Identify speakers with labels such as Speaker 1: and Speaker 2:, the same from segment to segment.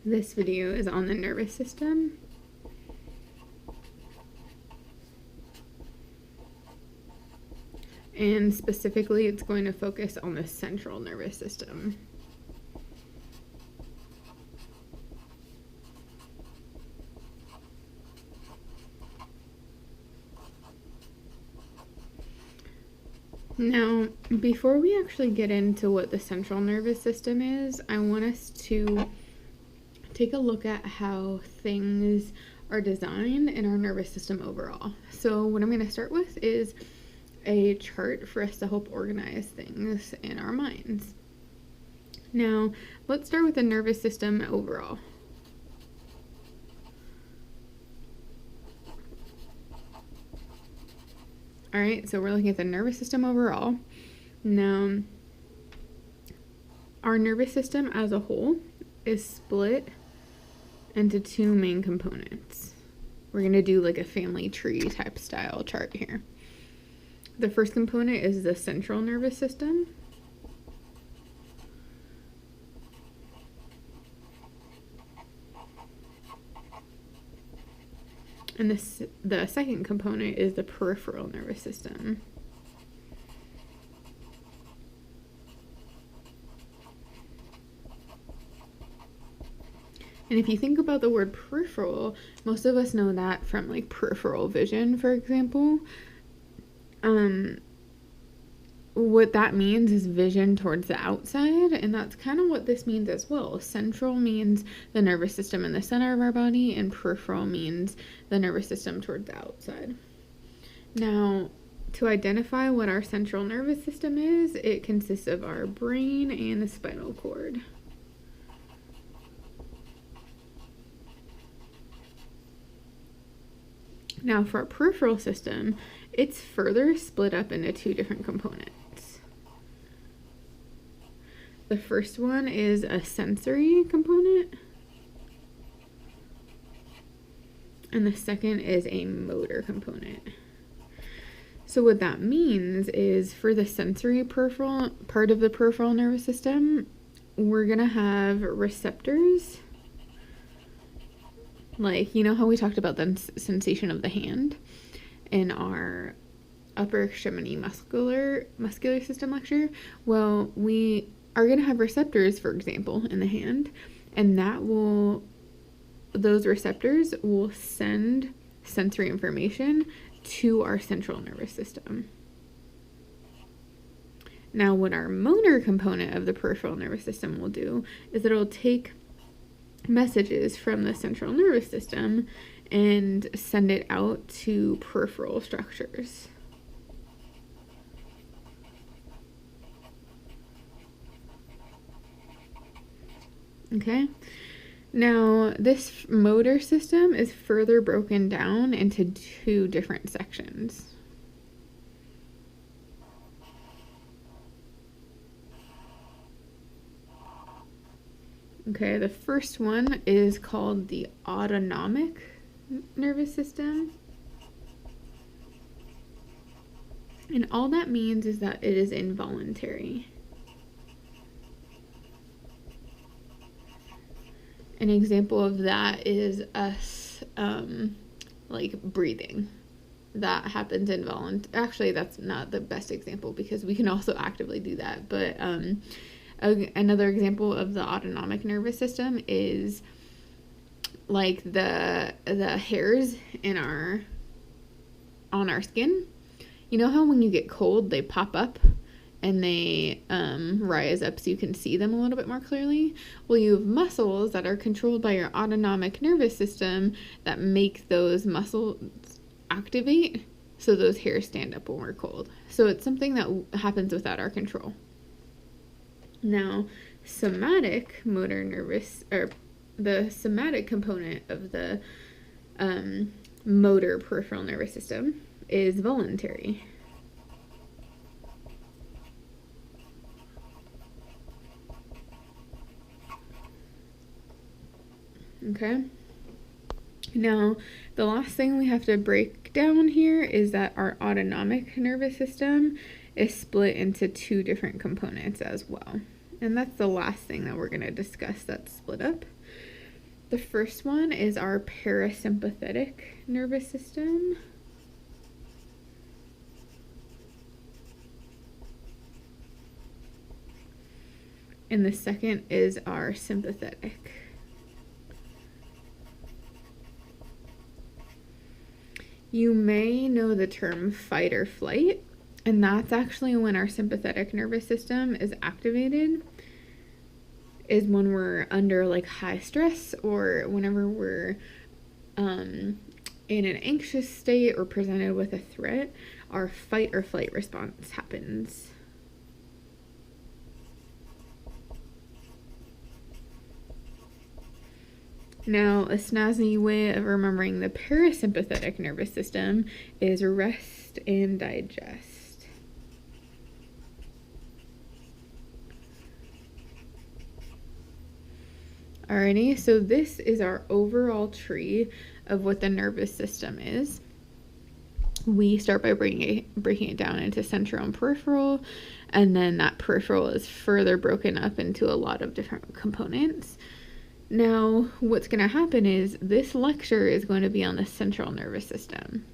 Speaker 1: This video is on the nervous system. And specifically, it's going to focus on the central nervous system. Now, before we actually get into what the central nervous system is, I want us to take a look at how things are designed in our nervous system overall. So what I'm going to start with is a chart for us to help organize things in our minds. Now, let's start with the nervous system overall. All right, so we're looking at the nervous system overall. Now, our nervous system as a whole is split into two main components. We're going to do like a family tree type style chart here. The first component is the central nervous system. And the second component is the peripheral nervous system. And if you think about the word peripheral, most of us know that from like peripheral vision, for example. What that means is vision towards the outside, and that's kind of what this means as well. Central means the nervous system in the center of our body, and peripheral means the nervous system towards the outside. Now, to identify what our central nervous system is, it consists of our brain and the spinal cord. Now, for our peripheral system, it's further split up into two different components. The first one is a sensory component, and the second is a motor component. So what that means is for the sensory peripheral part of the peripheral nervous system, we're going to have receptors. Like, you know how we talked about the sensation of the hand in our upper extremity muscular system lecture? Well, we are going to have receptors, for example, in the hand, and those receptors will send sensory information to our central nervous system. Now, what our motor component of the peripheral nervous system will do is it'll take messages from the central nervous system and send it out to peripheral structures. Okay, now this motor system is further broken down into two different sections. Okay, the first one is called the autonomic nervous system. And all that means is that it is involuntary. An example of that is us, like breathing. That happens involuntarily. Actually, that's not the best example because we can also actively do that. But another example of the autonomic nervous system is like the hairs on our skin. You know how when you get cold, they pop up and they rise up so you can see them a little bit more clearly? Well, you have muscles that are controlled by your autonomic nervous system that make those muscles activate so those hairs stand up when we're cold. So it's something that happens without our control. Now, somatic motor nervous, or the somatic component of the motor peripheral nervous system is voluntary. Okay. Now, the last thing we have to break down here is that our autonomic nervous system is split into two different components as well. And that's the last thing that we're going to discuss that's split up. The first one is our parasympathetic nervous system. And the second is our sympathetic. You may know the term fight or flight, and that's actually when our sympathetic nervous system is activated, is when we're under like high stress, or whenever we're in an anxious state or presented with a threat, our fight or flight response happens. Now, a snazzy way of remembering the parasympathetic nervous system is rest and digest. Alrighty, so this is our overall tree of what the nervous system is. We start by breaking it down into central and peripheral, and then that peripheral is further broken up into a lot of different components. Now, what's going to happen is this lecture is going to be on the central nervous system.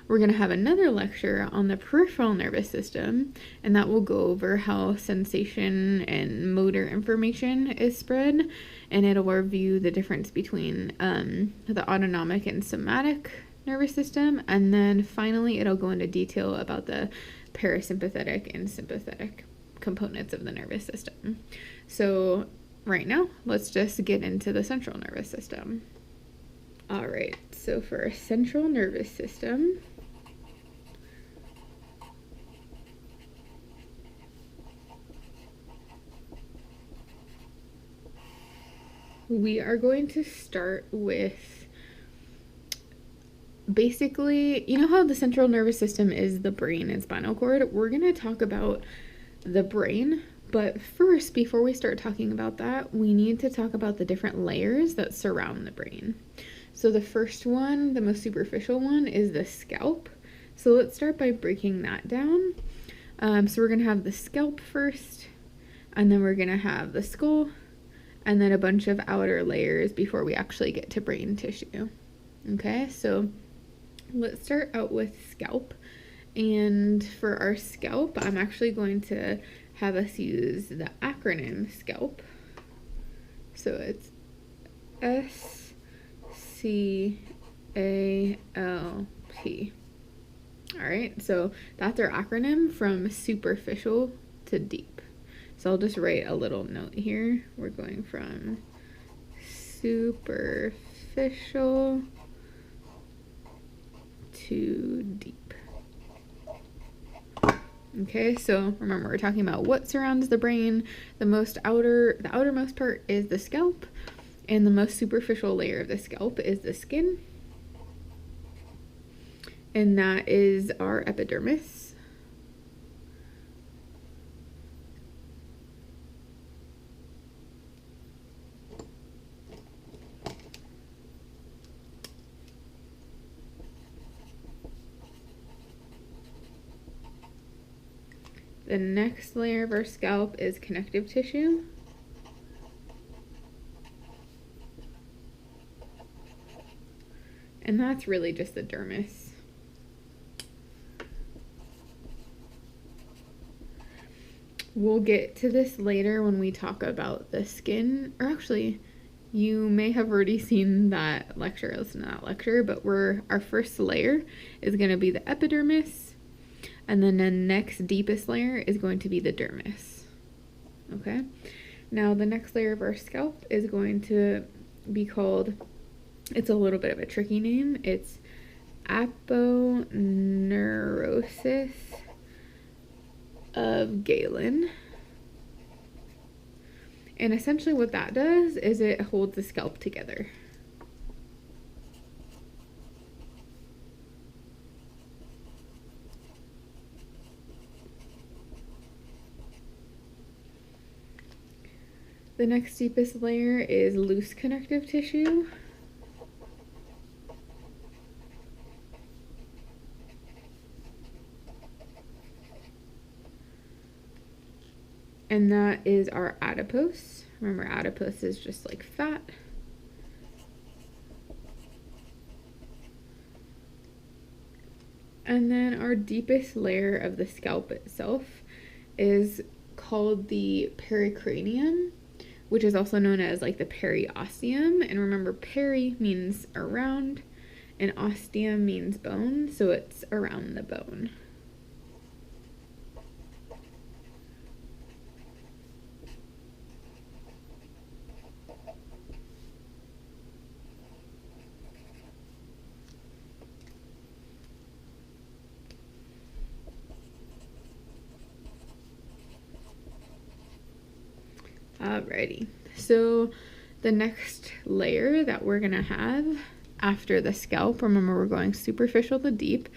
Speaker 1: We're going to have another lecture on the peripheral nervous system, and that will go over how sensation and motor information is spread, and it'll review the difference between the autonomic and somatic nervous system, and then finally it'll go into detail about the parasympathetic and sympathetic components of the nervous system. So right now, let's just get into the central nervous system. All right, so for our central nervous system, we are going to start with basically, you know how the central nervous system is the brain and spinal cord? We're going to talk about the brain. But first, before we start talking about that, we need to talk about the different layers that surround the brain. So the first one, the most superficial one, is the scalp. So let's start by breaking that down. So we're going to have the scalp first, and then we're going to have the skull, and then a bunch of outer layers before we actually get to brain tissue. Okay, so let's start out with scalp. And for our scalp, I'm actually going to have us use the acronym SCALP. So it's SCALP. All right, so that's our acronym from superficial to deep. So I'll just write a little note here. We're going from superficial to deep. Okay, so remember, we're talking about what surrounds the brain. The outermost part is the scalp, and the most superficial layer of the scalp is the skin, and that is our epidermis. The next layer of our scalp is connective tissue. And that's really just the dermis. We'll get to this later when we talk about the skin, or actually, you may have already seen that lecture, listen to that lecture, but our first layer is going to be the epidermis. And then the next deepest layer is going to be the dermis. Okay? Now, the next layer of our scalp is going to be called, it's a little bit of a tricky name. It's aponeurosis of Galen. And essentially what that does is it holds the scalp together. The next deepest layer is loose connective tissue. And that is our adipose. Remember, adipose is just like fat. And then our deepest layer of the scalp itself is called the pericranium, which is also known as like the periosteum. And remember, peri means around and osteum means bone, so it's around the bone. Alrighty, so the next layer that we're gonna have after the scalp, remember we're going superficial to deep,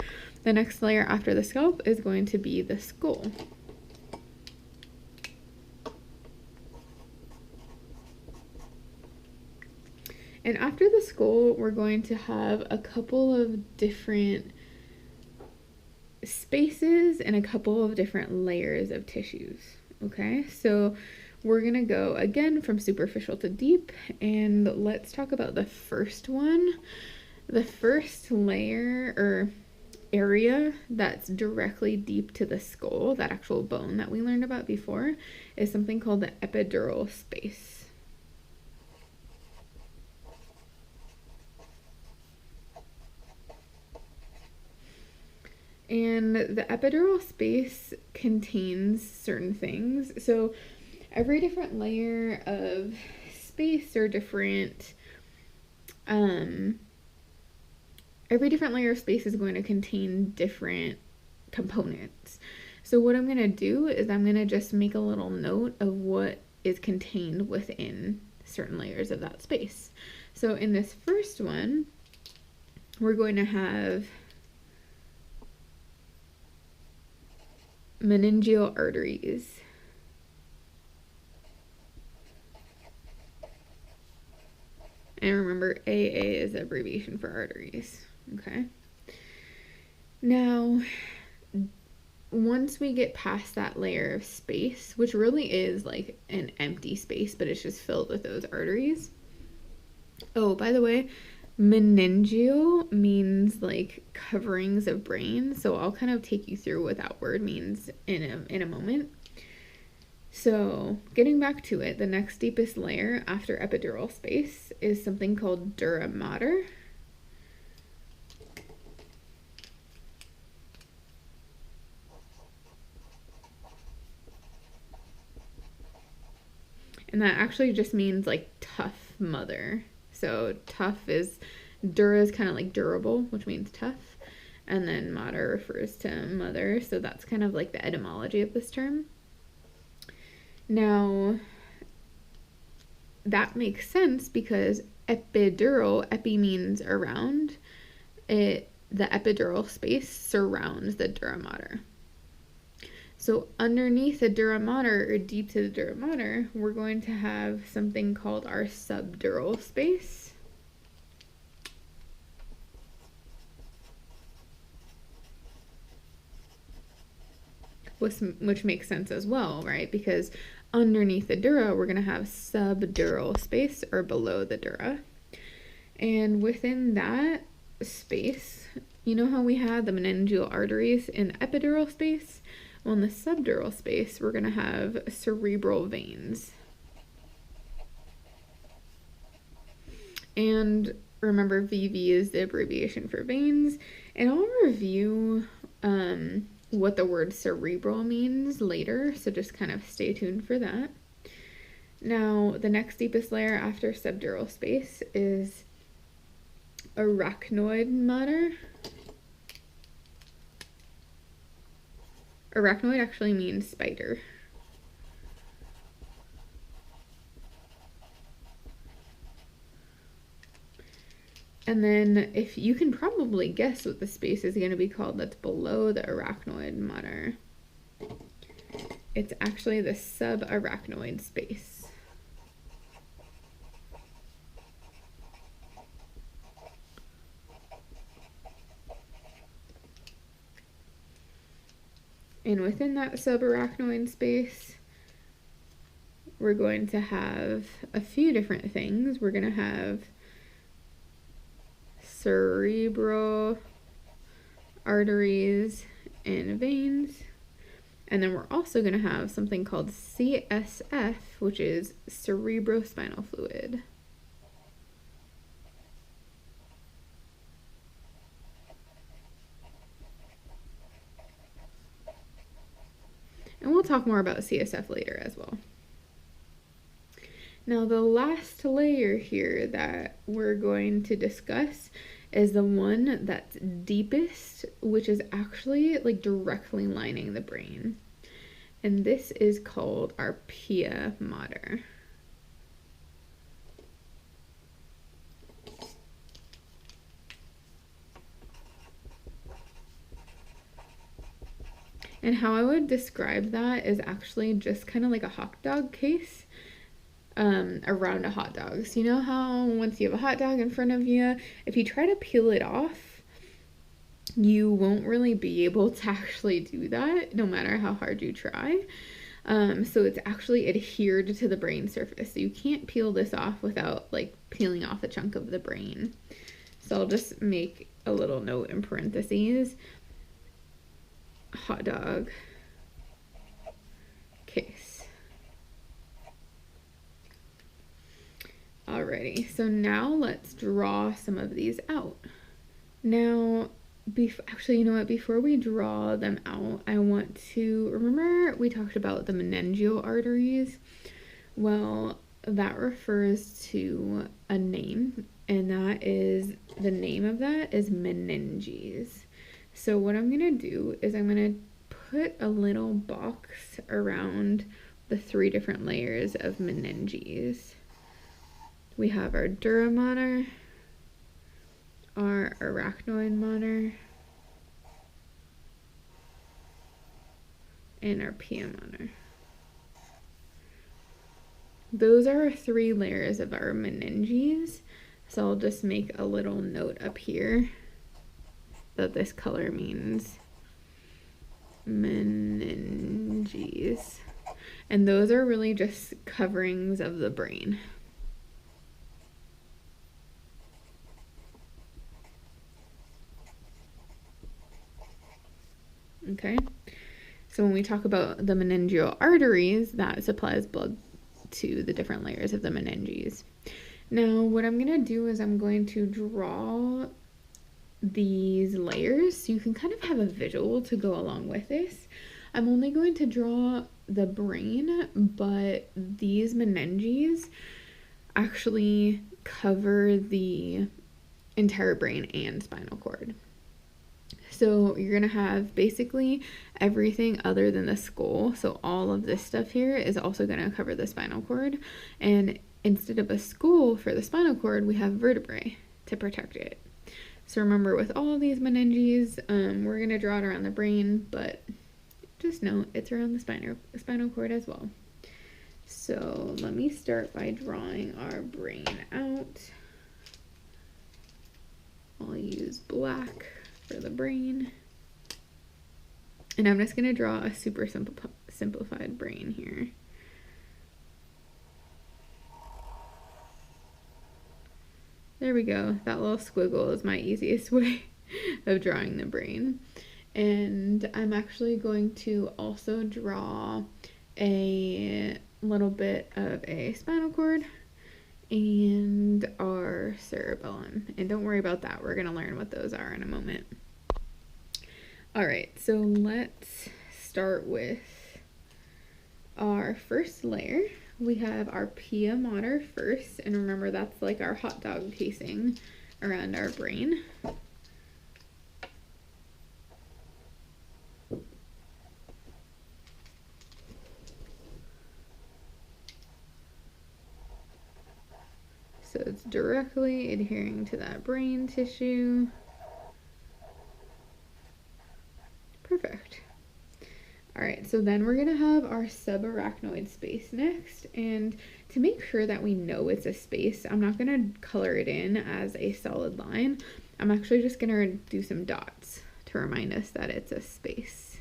Speaker 1: the next layer after the scalp is going to be the skull. And after the skull, we're going to have a couple of different spaces and a couple of different layers of tissues, okay? So we're gonna go again from superficial to deep, and let's talk about the first one. The first layer or area that's directly deep to the skull, that actual bone that we learned about before, is something called the epidural space. And the epidural space contains certain things. So every different layer of space or every different layer of space is going to contain different components. So what I'm going to do is I'm going to just make a little note of what is contained within certain layers of that space. So in this first one, we're going to have meningeal arteries. And remember, AA is the abbreviation for arteries, okay? Now, once we get past that layer of space, which really is like an empty space, but it's just filled with those arteries. Oh, by the way, meningeal means like coverings of brain, so I'll kind of take you through what that word means in a moment. So getting back to it, the next deepest layer after epidural space is something called dura mater. And that actually just means like tough mother. So tough is, dura is kind of like durable, which means tough. And then mater refers to mother. So that's kind of like the etymology of this term. Now, that makes sense because epidural, epi means around, the epidural space surrounds the dura mater. So underneath the dura mater, or deep to the dura mater, we're going to have something called our subdural space. Which makes sense as well, right? Because underneath the dura, we're going to have subdural space, or below the dura. And within that space, you know how we had the meningeal arteries in the epidural space? Well, in the subdural space, we're going to have cerebral veins. And remember, VV is the abbreviation for veins. And I'll review what the word cerebral means later, so just kind of stay tuned for that. Now, the next deepest layer after subdural space is arachnoid mater. Arachnoid actually means spider. And then if you can probably guess what the space is going to be called that's below the arachnoid mater. It's actually the subarachnoid space. And within that subarachnoid space, we're going to have a few different things. We're going to have cerebroarterial arteries and veins. And then we're also going to have something called CSF, which is cerebrospinal fluid. And we'll talk more about CSF later as well. Now, the last layer here that we're going to discuss is the one that's deepest, which is actually like directly lining the brain. And this is called our pia mater. And how I would describe that is actually just kind of like a hot dog case around a hot dog. So you know how once you have a hot dog in front of you, if you try to peel it off, you won't really be able to actually do that no matter how hard you try. So it's actually adhered to the brain surface. So you can't peel this off without like peeling off a chunk of the brain. So I'll just make a little note in parentheses. Hot dog case. Alrighty, so now let's draw some of these out. Now, actually, you know what? Before we draw them out, I want to remember we talked about the meningeal arteries. Well, that refers to a name, and that is the name of that is meninges. So what I'm gonna do is I'm gonna put a little box around the 3 different layers of meninges. We have our dura mater, our arachnoid mater, and our pia mater. Those are our 3 layers of our meninges. So I'll just make a little note up here that this color means meninges. And those are really just coverings of the brain. Okay, so when we talk about the meningeal arteries, that supplies blood to the different layers of the meninges. Now, what I'm going to do is I'm going to draw these layers so you can kind of have a visual to go along with this. I'm only going to draw the brain, but these meninges actually cover the entire brain and spinal cord. So you're going to have basically everything other than the skull. So all of this stuff here is also going to cover the spinal cord. And instead of a skull for the spinal cord, we have vertebrae to protect it. So remember, with all of these meninges, we're going to draw it around the brain, but just note it's around the spinal cord as well. So let me start by drawing our brain out. I'll use black for the brain. And I'm just going to draw a super simplified brain here. There we go. That little squiggle is my easiest way of drawing the brain. And I'm actually going to also draw a little bit of a spinal cord and our cerebellum. And don't worry about that. We're going to learn what those are in a moment. All right, so let's start with our first layer. We have our pia mater first, and remember that's like our hot dog casing around our brain. So it's directly adhering to that brain tissue. Perfect. All right, so then we're gonna have our subarachnoid space next, and to make sure that we know it's a space, I'm not gonna color it in as a solid line. I'm actually just gonna do some dots to remind us that it's a space.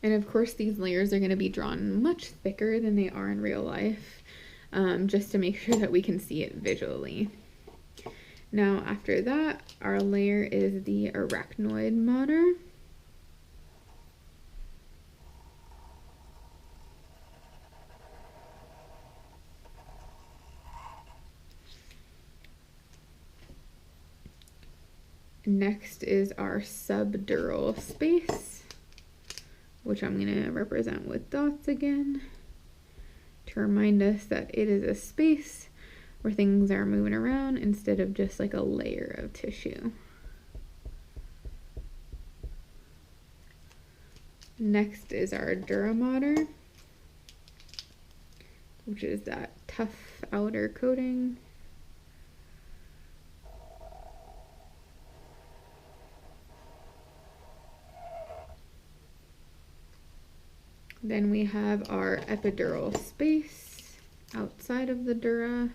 Speaker 1: And of course, these layers are going to be drawn much thicker than they are in real life, just to make sure that we can see it visually. Now, after that, our layer is the arachnoid mater. Next is our subdural space, which I'm going to represent with dots again to remind us that it is a space where things are moving around instead of just like a layer of tissue. Next is our dura mater, which is that tough outer coating. Then we have our epidural space outside of the dura.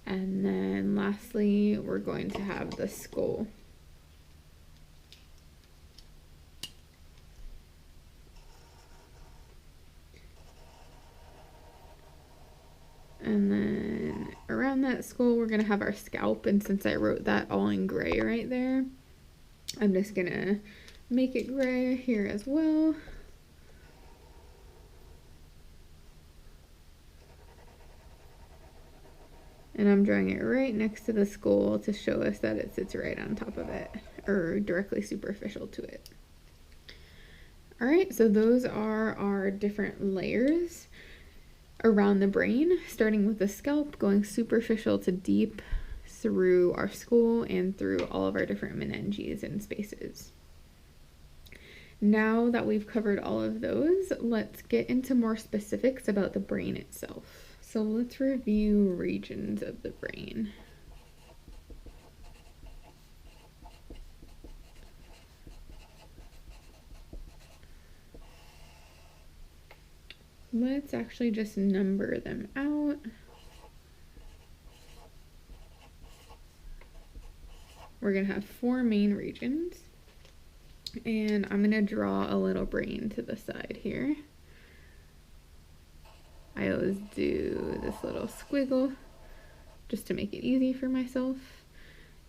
Speaker 1: And then lastly, we're going to have the skull. And then around that skull, we're going to have our scalp. And since I wrote that all in gray right there, I'm just going to make it gray here as well. And I'm drawing it right next to the skull to show us that it sits right on top of it, or directly superficial to it. All right, so those are our different layers around the brain, starting with the scalp, going superficial to deep through our skull and through all of our different meninges and spaces. Now that we've covered all of those, let's get into more specifics about the brain itself. So let's review regions of the brain. Let's actually just number them out. We're going to have 4 main regions. And I'm going to draw a little brain to the side here. I always do this little squiggle just to make it easy for myself.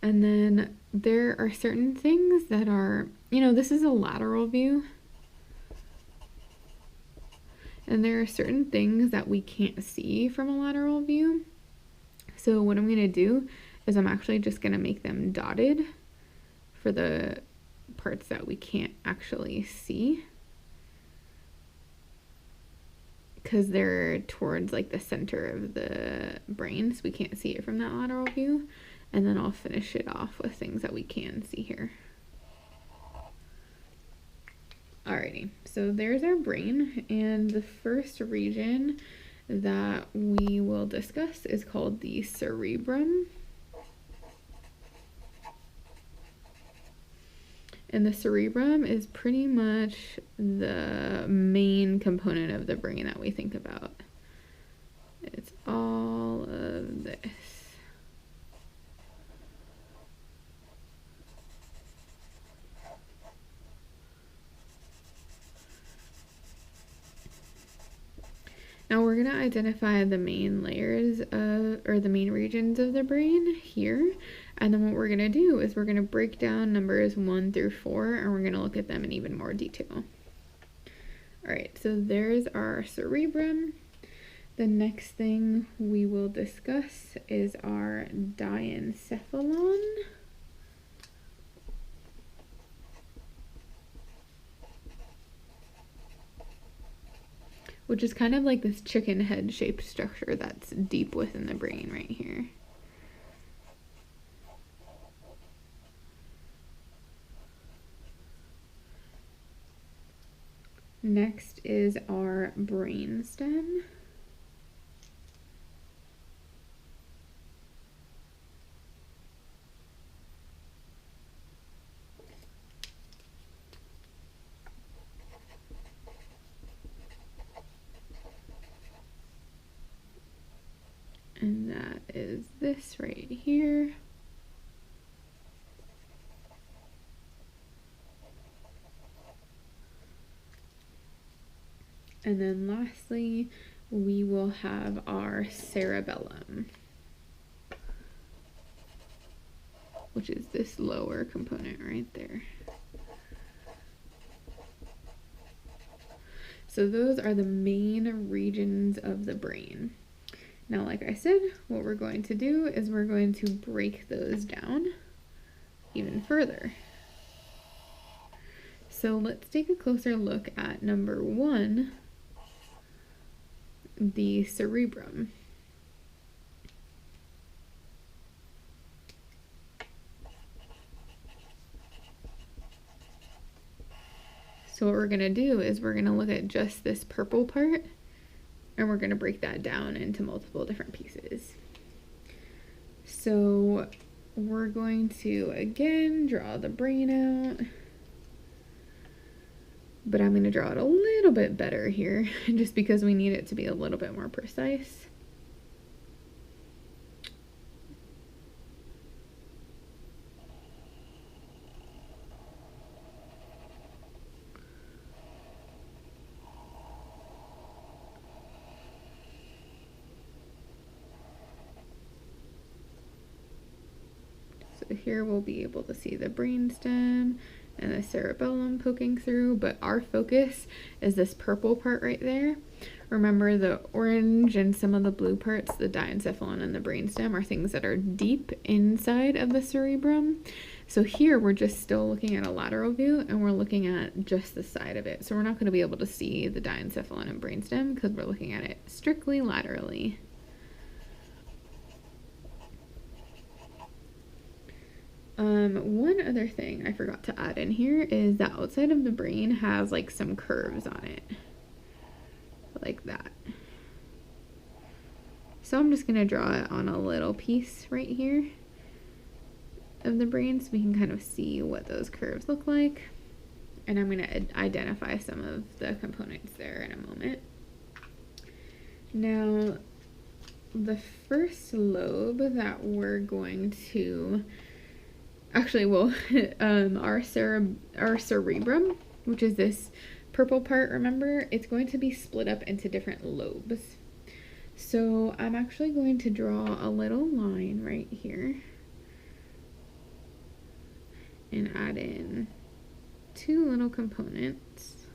Speaker 1: And then there are certain things that are, this is a lateral view. And there are certain things that we can't see from a lateral view. So what I'm going to do is I'm actually just going to make them dotted for the parts that we can't actually see, because they're towards like the center of the brain, so we can't see it from that lateral view. And then I'll finish it off with things that we can see here. Alrighty, so there's our brain, and the first region that we will discuss is called the cerebrum. And the cerebrum is pretty much the main component of the brain that we think about. It's all of this. Now we're going to identify the main layers or the main regions of the brain here. And then what we're going to do is we're going to break down numbers 1 through 4, and we're going to look at them in even more detail. All right, so there's our cerebrum. The next thing we will discuss is our diencephalon. Which is kind of like this chicken head shaped structure that's deep within the brain right here. Next is our brainstem. And that is this right here. And then lastly, we will have our cerebellum, which is this lower component right there. So those are the main regions of the brain. Now, like I said, what we're going to do is we're going to break those down even further. So let's take a closer look at number 1, the cerebrum. So what we're going to do is we're going to look at just this purple part, and we're going to break that down into multiple different pieces. So we're going to, again, draw the brain out. But I'm going to draw it a little bit better here, just because we need it to be a little bit more precise. So here we'll be able to see the brainstem and the cerebellum poking through, but our focus is this purple part right there. Remember, the orange and some of the blue parts, the diencephalon and the brainstem, are things that are deep inside of the cerebrum. So here we're just still looking at a lateral view, and we're looking at just the side of it. So we're not going to be able to see the diencephalon and brainstem because we're looking at it strictly laterally. One other thing I forgot to add in here is the outside of the brain has like some curves on it, like that. So I'm just going to draw it on a little piece right here of the brain so we can kind of see what those curves look like. And I'm going to identify some of the components there in a moment. Now, the first lobe that we're going to actually, well, our cerebrum, which is this purple part, remember, it's going to be split up into different lobes. So I'm actually going to draw a little line right here and add in 2 little components.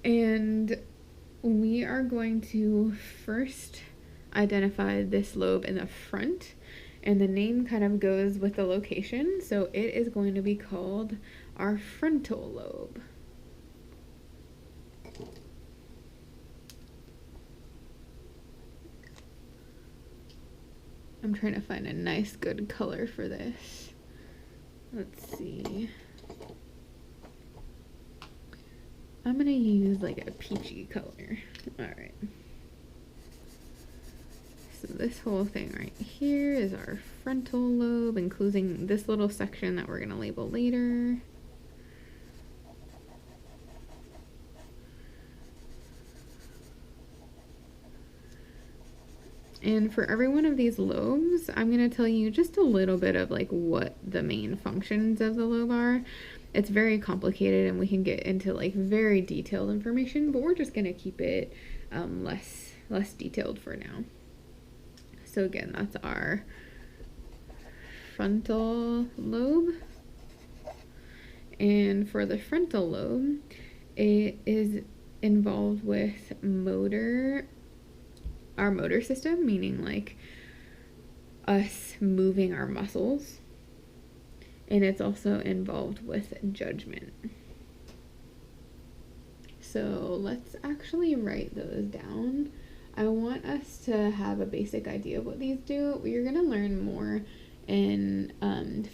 Speaker 1: And we are going to first identify this lobe in the front, and the name kind of goes with the location, so it is going to be called our frontal lobe. I'm trying to find a nice good color for this. Let's see. I'm gonna use like a peachy color. Alright. So this whole thing right here is our frontal lobe, including this little section that we're going to label later. And for every one of these lobes, I'm going to tell you just a little bit of like what the main functions of the lobe are. It's very complicated and we can get into like very detailed information, but we're just going to keep it less detailed for now. So again, that's our frontal lobe. And for the frontal lobe, it is involved with our motor system, meaning like us moving our muscles. And it's also involved with judgment. So let's actually write those down. I want us to have a basic idea of what these do. You're going to learn more in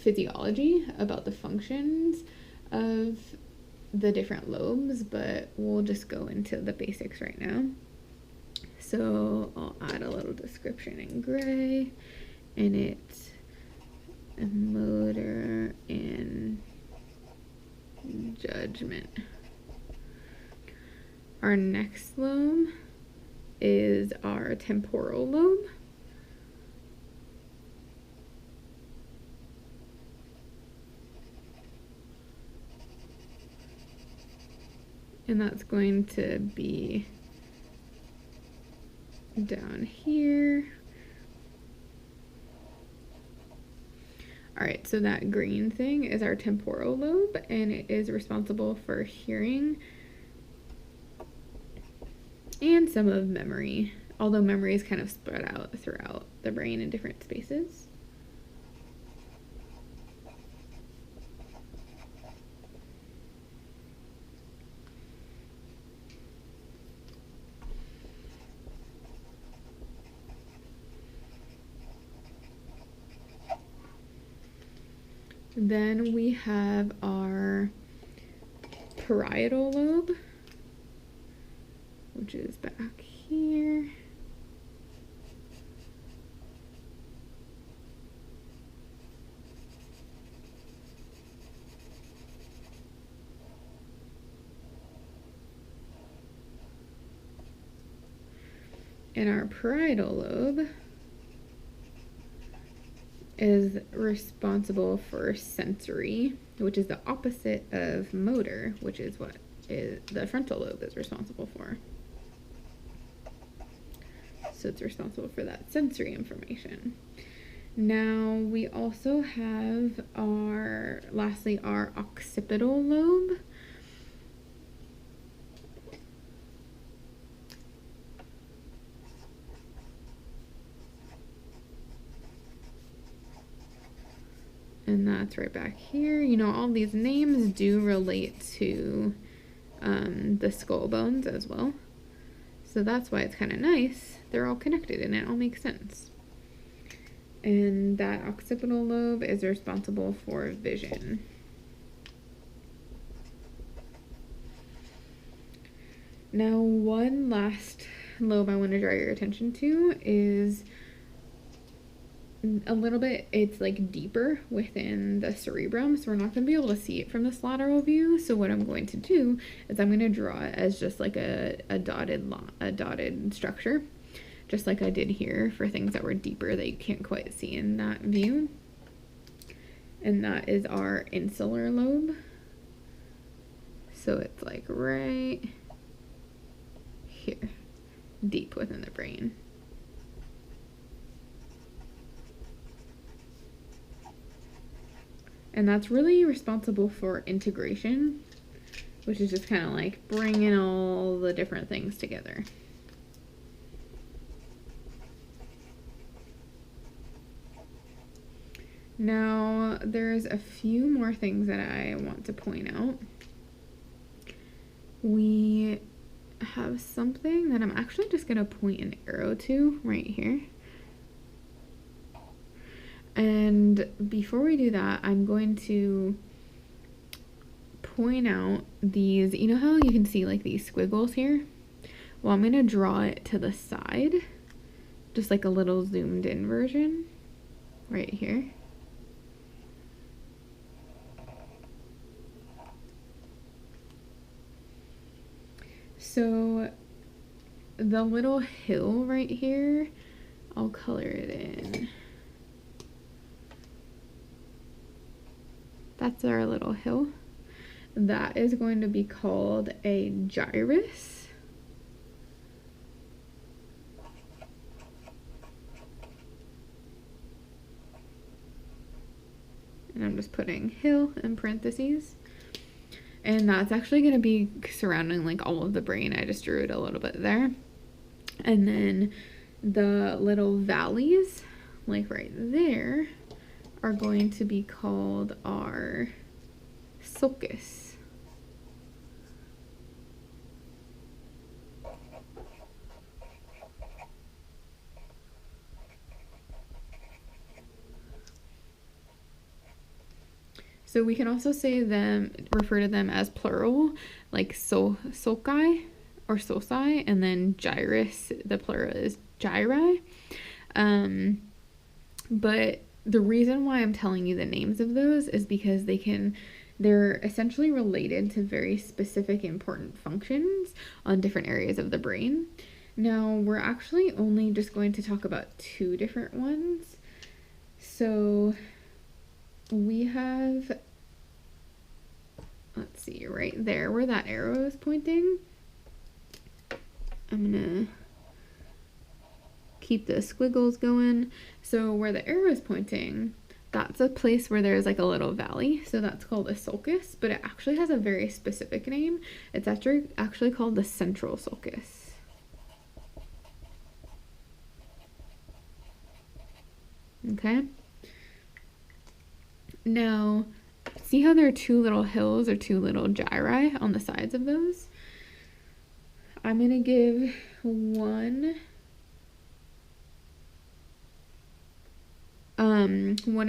Speaker 1: physiology about the functions of the different lobes, but we'll just go into the basics right now. So I'll add a little description in gray, and it's motor and judgment. Our next lobe is our temporal lobe. And that's going to be down here. All right, so that green thing is our temporal lobe, and it is responsible for hearing and some of memory, although memory is kind of spread out throughout the brain in different spaces. Then we have our parietal lobe, which is back here. And our parietal lobe is responsible for sensory, which is the opposite of motor, which is what the frontal lobe is responsible for. So it's responsible for that sensory information. Now we also have lastly, our occipital lobe. And that's right back here. You know, all these names do relate to the skull bones as well. So that's why it's kind of nice. They're all connected and it all makes sense. And that occipital lobe is responsible for vision. Now, one last lobe I want to draw your attention to is a little bit, it's like deeper within the cerebrum, so we're not going to be able to see it from this lateral view. So what I'm going to do is I'm going to draw it as just like a dotted structure, just like I did here for things that were deeper that you can't quite see in that view. And that is our insular lobe. So it's like right here, deep within the brain. And that's really responsible for integration, which is just kind of like bringing all the different things together. Now, there's a few more things that I want to point out. We have something that I'm actually just going to point an arrow to right here. And before we do that, I'm going to point out these, you know how you can see like these squiggles here? Well, I'm going to draw it to the side, just like a little zoomed in version right here. So the little hill right here, I'll color it in. That's our little hill. That is going to be called a gyrus. And I'm just putting hill in parentheses. And that's actually going to be surrounding like all of the brain. I just drew it a little bit there. And then the little valleys, like right there, are going to be called our sulcus. So we can also refer to them as plural, like sulci or sulci, and then gyrus, the plural is gyri. But the reason why I'm telling you the names of those is because they can they're essentially related to very specific important functions on different areas of the brain. Now, we're actually only just going to talk about 2 different ones. So we have, let's see, right there where that arrow is pointing. I'm gonna keep the squiggles going. So where the arrow is pointing, that's a place where there's like a little valley. So that's called a sulcus, but it actually has a very specific name. It's actually called the central sulcus. Okay. Now, see how there are 2 little hills or 2 little gyri on the sides of those? I'm going to give one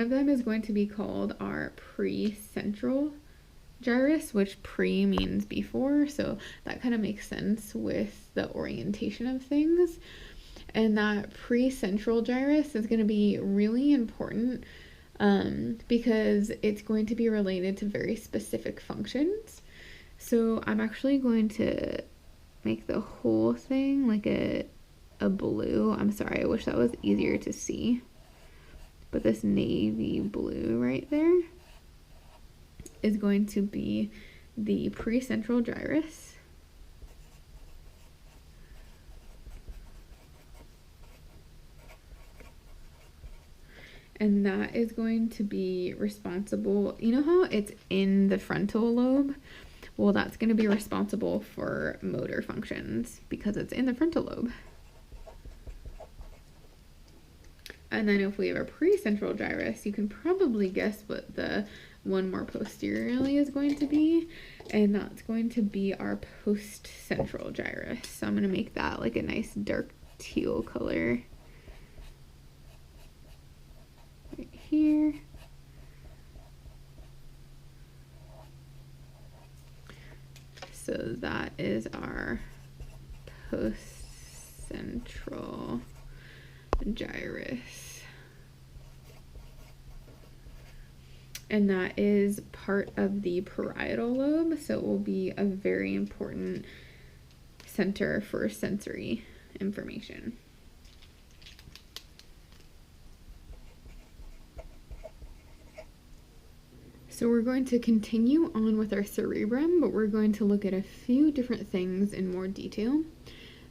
Speaker 1: of them is going to be called our precentral gyrus, which pre means before, so that kind of makes sense with the orientation of things. And that precentral gyrus is going to be really important because it's going to be related to very specific functions. So I'm actually going to make the whole thing like a blue. I'm sorry, I wish that was easier to see. But this navy blue right there is going to be the precentral gyrus. And that is going to be responsible, you know how it's in the frontal lobe? Well, that's going to be responsible for motor functions because it's in the frontal lobe. And then if we have a precentral gyrus, you can probably guess what the one more posteriorly is going to be. And that's going to be our postcentral gyrus. So I'm going to make that like a nice dark teal color. Right here. So that is our postcentral gyrus. And that is part of the parietal lobe, so it will be a very important center for sensory information. So we're going to continue on with our cerebrum, but we're going to look at a few different things in more detail.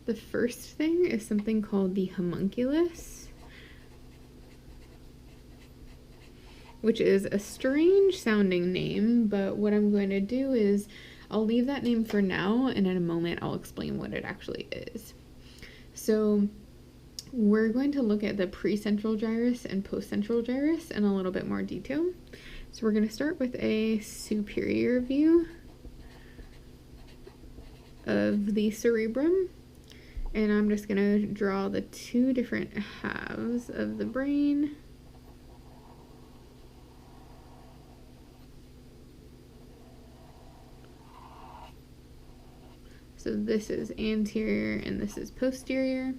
Speaker 1: The first thing is something called the homunculus, which is a strange sounding name, but what I'm going to do is I'll leave that name for now, and in a moment I'll explain what it actually is. So we're going to look at the precentral gyrus and postcentral gyrus in a little bit more detail. So we're going to start with a superior view of the cerebrum, and I'm just going to draw the 2 different halves of the brain. So this is anterior and this is posterior.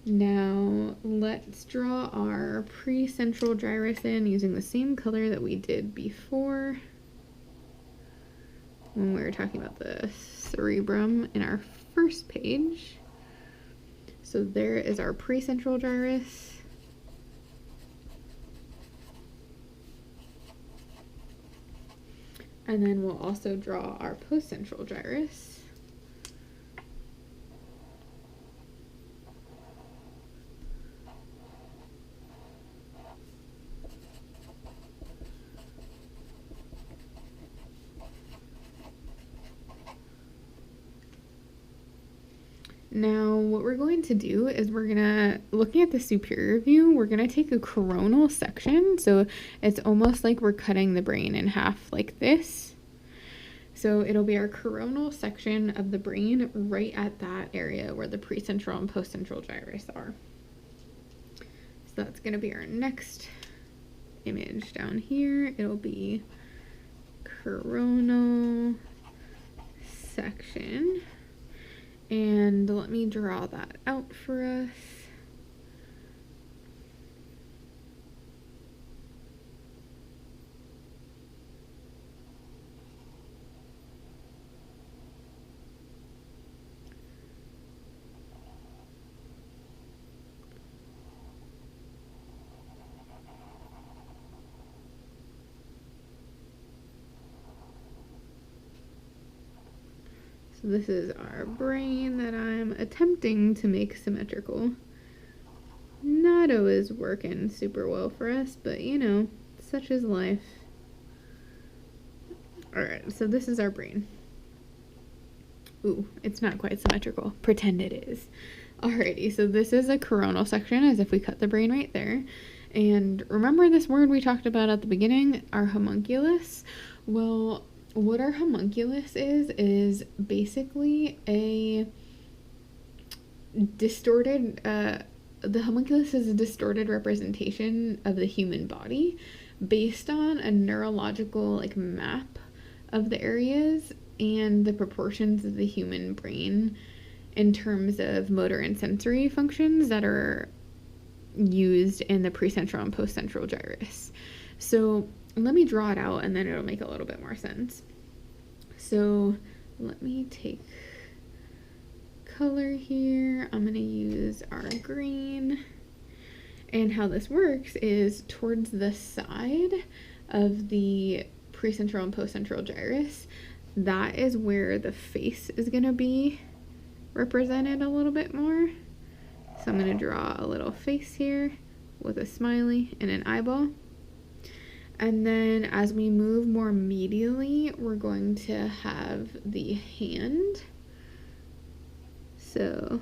Speaker 1: Now let's draw our precentral gyrus in using the same color that we did before when we were talking about the cerebrum in our first page. So there is our precentral gyrus. And then we'll also draw our postcentral gyrus. Now, what we're going to do is looking at the superior view, we're going to take a coronal section. So it's almost like we're cutting the brain in half like this. So it'll be our coronal section of the brain right at that area where the precentral and postcentral gyrus are. So that's going to be our next image down here. It'll be coronal section. And let me draw that out for us. So this is our brain that I'm attempting to make symmetrical. Not always working super well for us, but you know, such is life. Alright, so this is our brain. Ooh, it's not quite symmetrical. Pretend it is. Alrighty, so this is a coronal section, as if we cut the brain right there. And remember this word we talked about at the beginning, our homunculus? Well, what our homunculus is basically a distorted, the homunculus is a distorted representation of the human body based on a neurological like map of the areas and the proportions of the human brain in terms of motor and sensory functions that are used in the precentral and postcentral gyrus. So let me draw it out and then it'll make a little bit more sense. So let me take color here. I'm going to use our green. And how this works is towards the side of the precentral and postcentral gyrus, that is where the face is going to be represented a little bit more. So I'm going to draw a little face here with a smiley and an eyeball. And then as we move more medially, we're going to have the hand. So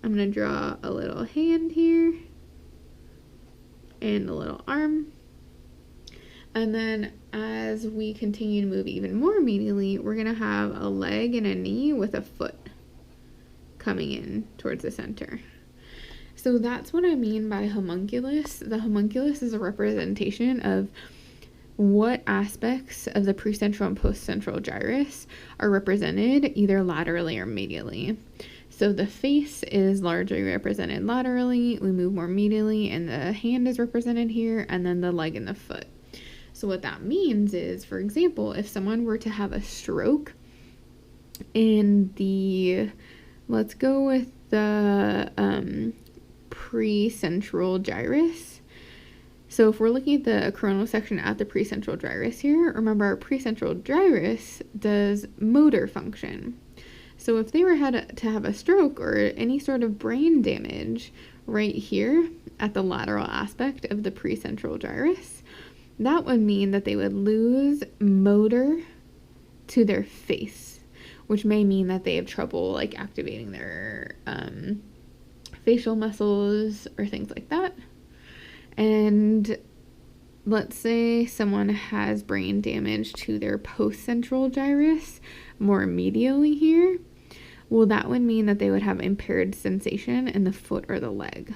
Speaker 1: I'm going to draw a little hand here and a little arm. And then as we continue to move even more medially, we're going to have a leg and a knee with a foot coming in towards the center. So that's what I mean by homunculus. The homunculus is a representation of what aspects of the precentral and postcentral gyrus are represented either laterally or medially. So the face is largely represented laterally, we move more medially, and the hand is represented here, and then the leg and the foot. So what that means is, for example, if someone were to have a stroke in the, let's go with the precentral gyrus. So if we're looking at the coronal section at the precentral gyrus here, remember our precentral gyrus does motor function. So if they were to have a stroke or any sort of brain damage right here at the lateral aspect of the precentral gyrus, that would mean that they would lose motor to their face, which may mean that they have trouble like activating their facial muscles or things like that. And let's say someone has brain damage to their postcentral gyrus more medially here. Well, that would mean that they would have impaired sensation in the foot or the leg.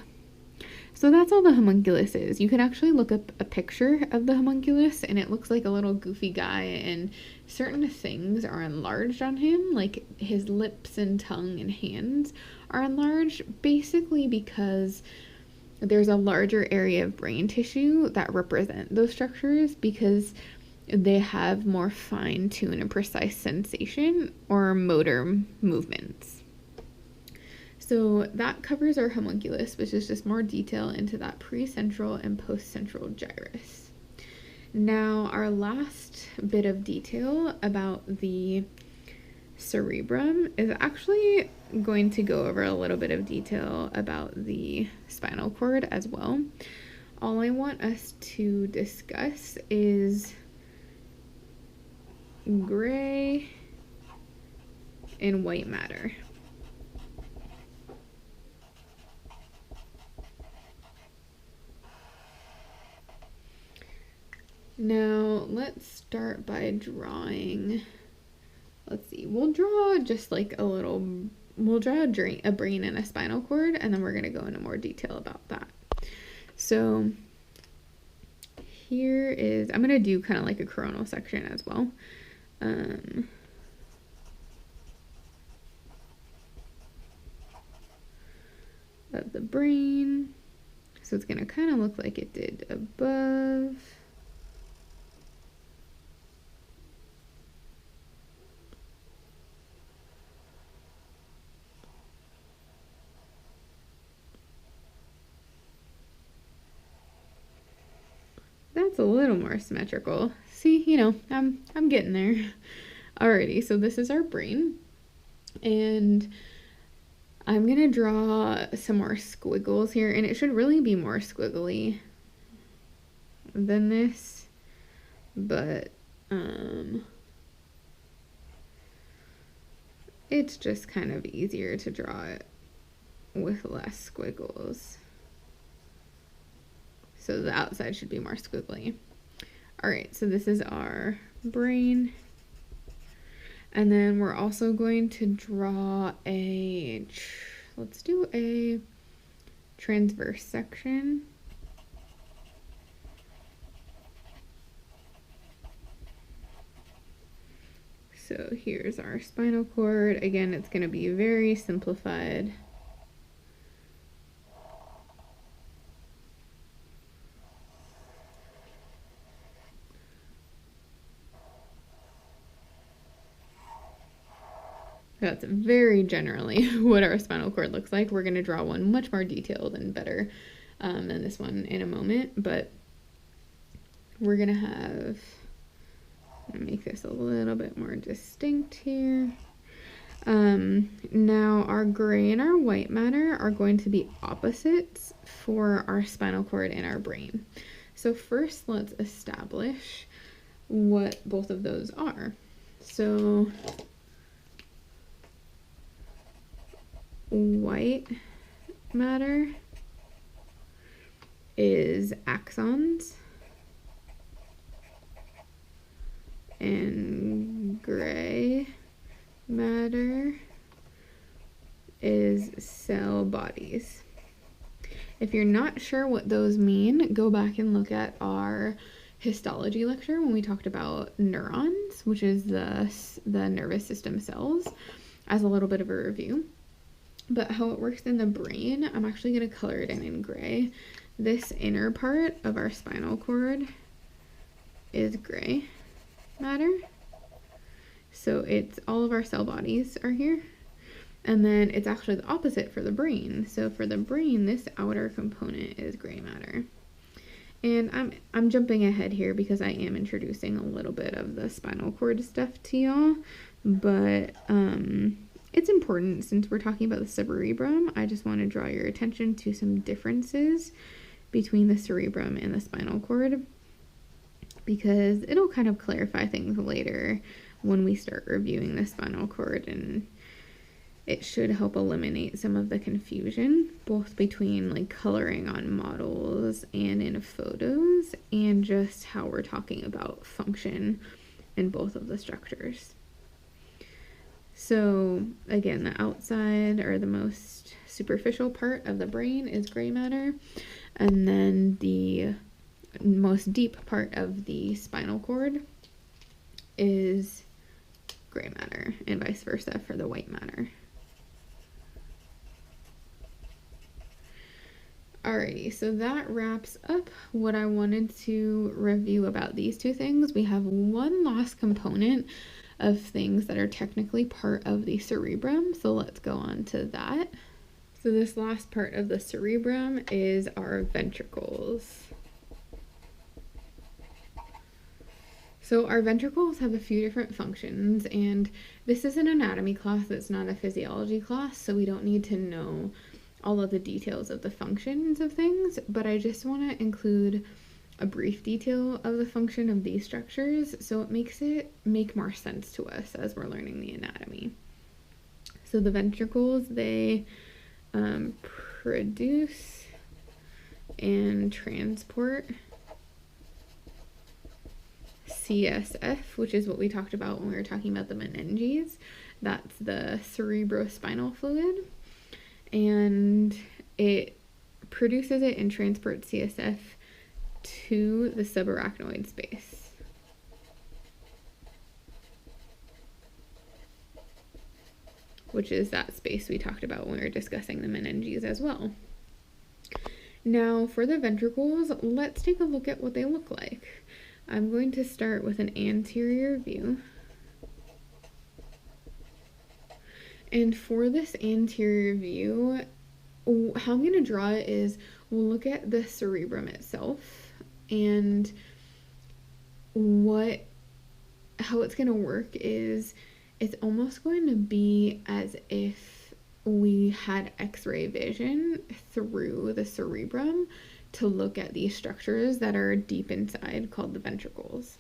Speaker 1: So that's all the homunculus is. You can actually look up a picture of the homunculus and it looks like a little goofy guy, and certain things are enlarged on him, like his lips and tongue and hands are enlarged, basically because there's a larger area of brain tissue that represent those structures because they have more fine-tuned and precise sensation or motor movements. So that covers our homunculus, which is just more detail into that precentral and postcentral gyrus. Now, our last bit of detail about the cerebrum is actually going to go over a little bit of detail about the spinal cord as well. All I want us to discuss is gray and white matter. Now, let's start by drawing, let's see, we'll draw just like a little, we'll draw a brain and a spinal cord, and then we're going to go into more detail about that. So here is, I'm going to do kind of like a coronal section as well. Of the brain. So it's going to kind of look like it did above. That's a little more symmetrical. See, you know, I'm getting there. Alrighty, so this is our brain, and I'm gonna draw some more squiggles here, and it should really be more squiggly than this, but it's just kind of easier to draw it with less squiggles. So the outside should be more squiggly. All right, so this is our brain. And then we're also going to draw let's do a transverse section. So here's our spinal cord. Again, it's going to be very simplified. That's very generally what our spinal cord looks like. We're going to draw one much more detailed and better than this one in a moment, but we're going to make this a little bit more distinct here. Now our gray and our white matter are going to be opposites for our spinal cord and our brain. So first, let's establish what both of those are. So white matter is axons, and gray matter is cell bodies. If you're not sure what those mean, go back and look at our histology lecture when we talked about neurons, which is the nervous system cells, as a little bit of a review. But how it works in the brain, I'm actually going to color it in gray. This inner part of our spinal cord is gray matter. So it's all of our cell bodies are here. And then it's actually the opposite for the brain. So for the brain, this outer component is gray matter. And I'm jumping ahead here because I am introducing a little bit of the spinal cord stuff to y'all. But it's important since we're talking about the cerebrum. I just want to draw your attention to some differences between the cerebrum and the spinal cord, because it'll kind of clarify things later when we start reviewing the spinal cord, and it should help eliminate some of the confusion, both between like coloring on models and in photos, and just how we're talking about function in both of the structures. So again, the outside or the most superficial part of the brain is gray matter, and then the most deep part of the spinal cord is gray matter, and vice versa for the white matter. Alrighty, so that wraps up what I wanted to review about these two things. We have one last component of things that are technically part of the cerebrum, so let's go on to that. So this last part of the cerebrum is our ventricles. So our ventricles have a few different functions, and this is an anatomy class, it's not a physiology class, so we don't need to know all of the details of the functions of things, but I just want to include a brief detail of the function of these structures so it makes it make more sense to us as we're learning the anatomy. So the ventricles, they produce and transport CSF, which is what we talked about when we were talking about the meninges. That's the cerebrospinal fluid, and it produces it and transports CSF to the subarachnoid space. Which is that space we talked about when we were discussing the meninges as well. Now for the ventricles, let's take a look at what they look like. I'm going to start with an anterior view. And for this anterior view, how I'm going to draw it is we'll look at the cerebrum itself and what how it's going to work is it's almost going to be as if we had x-ray vision through the cerebrum to look at these structures that are deep inside called the ventricles.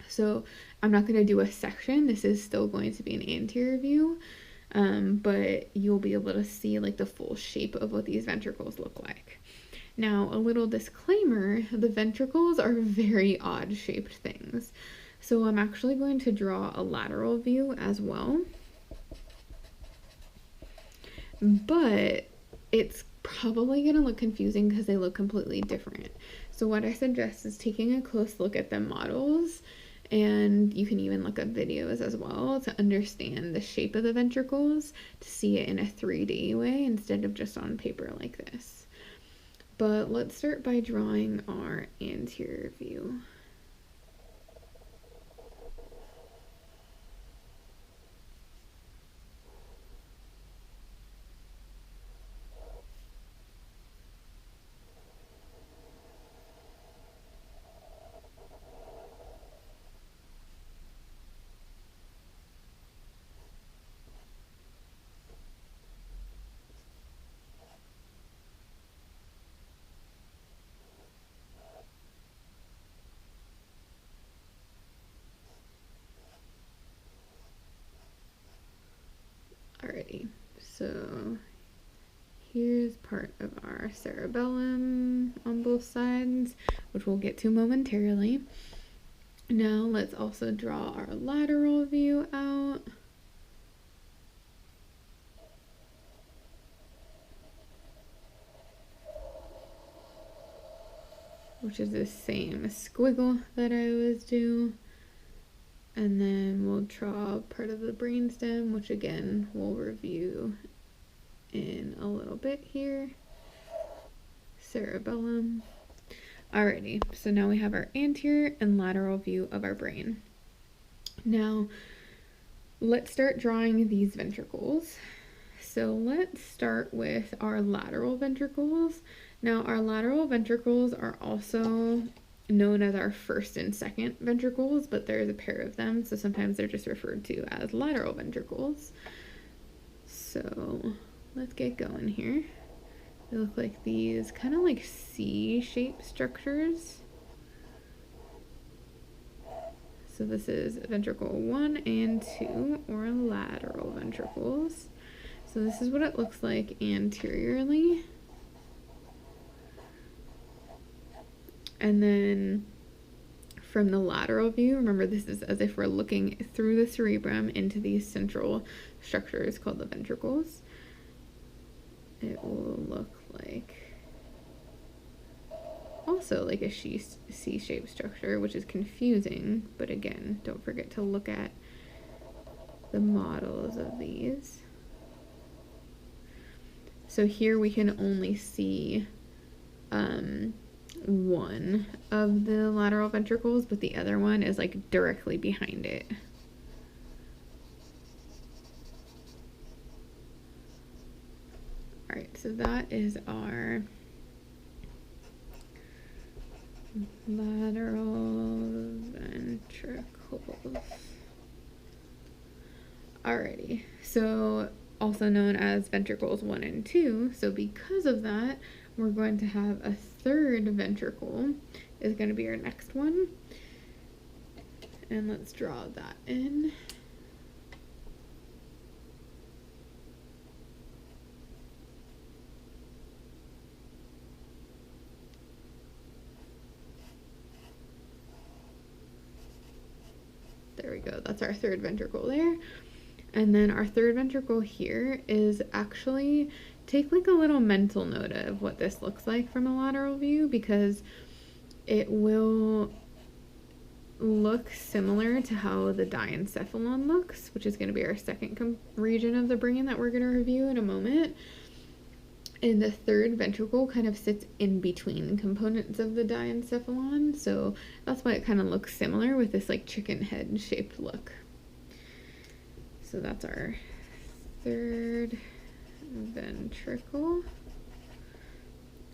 Speaker 1: So I'm not going to do a section. This is still going to be an anterior view, but you'll be able to see like the full shape of what these ventricles look like. Now, a little disclaimer, the ventricles are very odd shaped things. So I'm actually going to draw a lateral view as well. But it's probably going to look confusing because they look completely different. So what I suggest is taking a close look at the models, and you can even look up videos as well to understand the shape of the ventricles, to see it in a 3D way instead of just on paper like this. But let's start by drawing our anterior view. Alrighty, so here's part of our cerebellum on both sides, which we'll get to momentarily. Now let's also draw our lateral view out. Which is the same squiggle that I always do. And then we'll draw part of the brainstem, which again we'll review in a little bit here. Cerebellum. Alrighty, so now we have our anterior and lateral view of our brain. Now, let's start drawing these ventricles. So let's start with our lateral ventricles. Now, our lateral ventricles are also known as our first and second ventricles, but there's a pair of them, so sometimes they're just referred to as lateral ventricles. So let's get going here. They look like these kind of like C-shaped structures. So this is ventricle 1 and 2, or lateral ventricles. So this is what it looks like anteriorly. And then from the lateral view, remember this is as if we're looking through the cerebrum into these central structures called the ventricles. It will look like also like a C-shaped structure, which is confusing, but again, don't forget to look at the models of these. So here we can only see one of the lateral ventricles, but the other one is like directly behind it. All right, so that is our lateral ventricles. Alrighty, so also known as ventricles 1 and 2. So because of that, we're going to have a third ventricle is going to be our next one. And let's draw that in. There we go, that's our third ventricle there. And then our third ventricle here is actually, take like a little mental note of what this looks like from a lateral view, because it will look similar to how the Diencephalon looks, which is going to be our second region of the brain that we're going to review in a moment. And the third ventricle kind of sits in between components of the Diencephalon, so that's why it kind of looks similar with this like chicken head shaped look. So that's our third ventricle.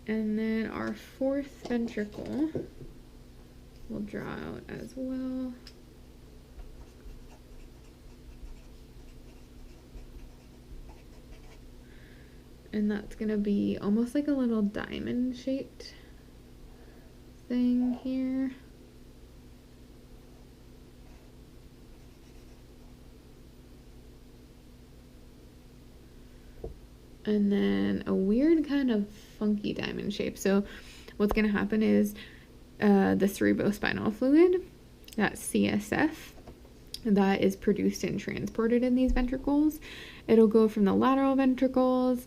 Speaker 1: And then our fourth ventricle we'll draw out as well. And that's going to be almost like a little diamond shaped thing here. And then a weird kind of funky diamond shape. So what's going to happen is the cerebrospinal fluid, that CSF, that is produced and transported in these ventricles. It'll go from the lateral ventricles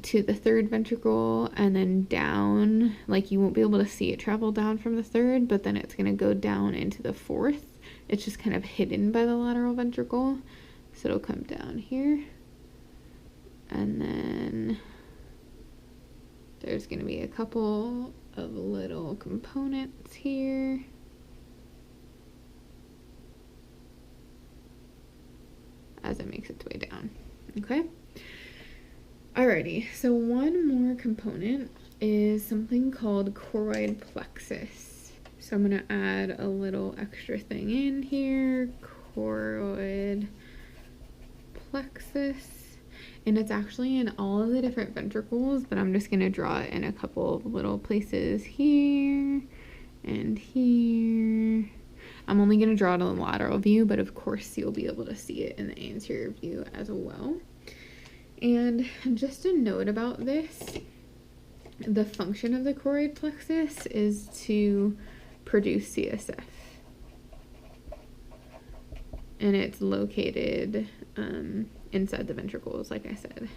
Speaker 1: to the third ventricle and then down. Like, you won't be able to see it travel down from the third, but then it's going to go down into the fourth. It's just kind of hidden by the lateral ventricle. So it'll come down here. And then there's going to be a couple of little components here. As it makes its way down. Okay? Alrighty, so one more component is something called choroid plexus. So I'm going to add a little extra thing in here. Choroid plexus. And it's actually in all of the different ventricles, but I'm just going to draw it in a couple of little places here and here. I'm only going to draw it on the lateral view, but of course you'll be able to see it in the anterior view as well. And just a note about this, the function of the choroid plexus is to produce CSF. And it's located inside the ventricles, like I said.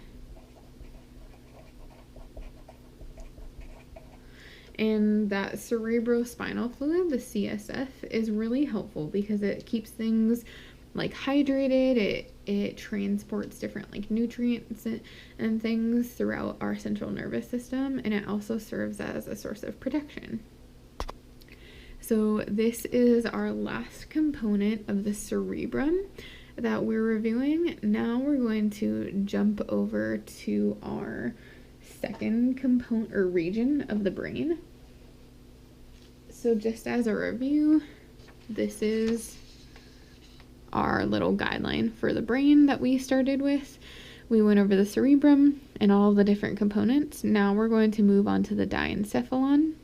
Speaker 1: And that cerebrospinal fluid, the CSF, is really helpful because it keeps things like hydrated. It transports different like nutrients and things throughout our central nervous system, and it also serves as a source of protection. So this is our last component of the cerebrum that we're reviewing. Now we're going to jump over to our second component or region of the brain. So just as a review, this is our little guideline for the brain that we started with. We went over the cerebrum and all the different components. Now we're going to move on to the diencephalon.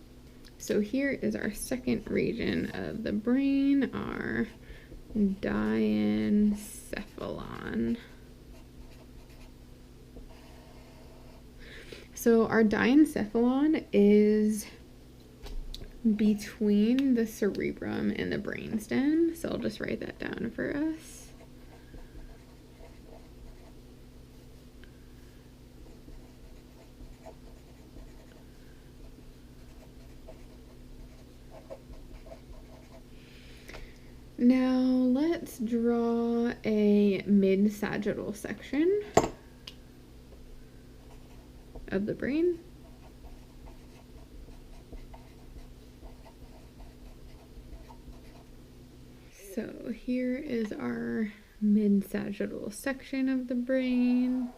Speaker 1: So here is our second region of the brain, our diencephalon. So our diencephalon is between the cerebrum and the brainstem. So I'll just write that down for us. Now let's draw a mid-sagittal section of the brain. So here is our mid-sagittal section of the brain.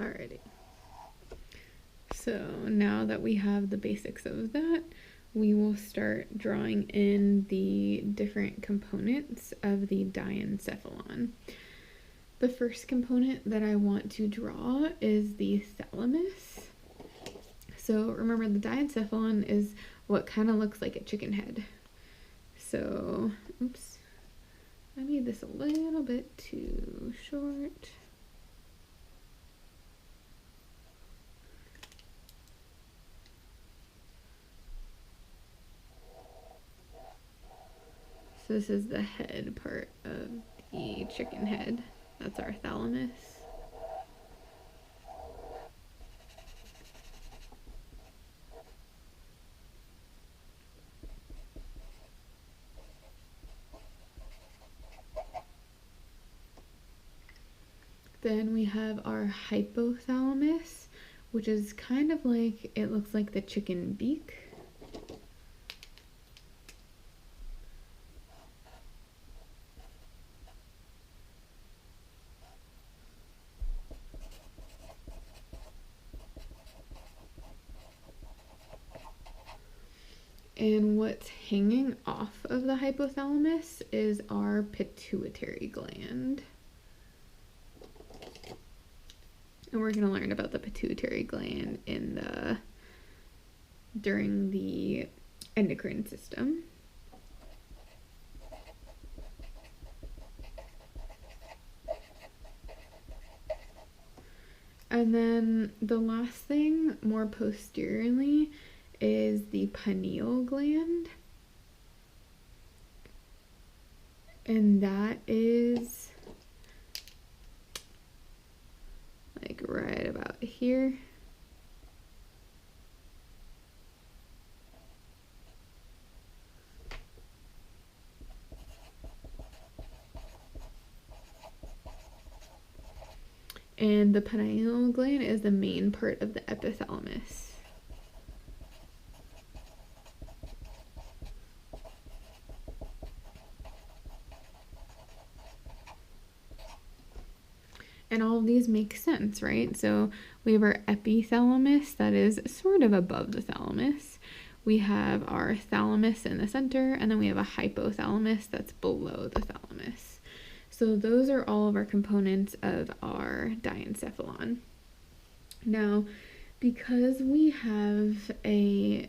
Speaker 1: Alrighty. So now that we have the basics of that, we will start drawing in the different components of the diencephalon. The first component that I want to draw is the thalamus. So remember, the diencephalon is what kind of looks like a chicken head. So, oops, I made this a little bit too short. So this is the head part of the chicken head. That's our thalamus. Then we have our hypothalamus, which is kind of like, it looks like the chicken beak. And what's hanging off of the hypothalamus is our pituitary gland. And we're going to learn about the pituitary gland during the endocrine system. And then the last thing, more posteriorly, is the pineal gland. And that is like right about here. And the pineal gland is the main part of the epithalamus. And all of these make sense, right? So we have our epithalamus that is sort of above the thalamus. We have our thalamus in the center, and then we have a hypothalamus that's below the thalamus. So those are all of our components of our diencephalon. Now, because we have a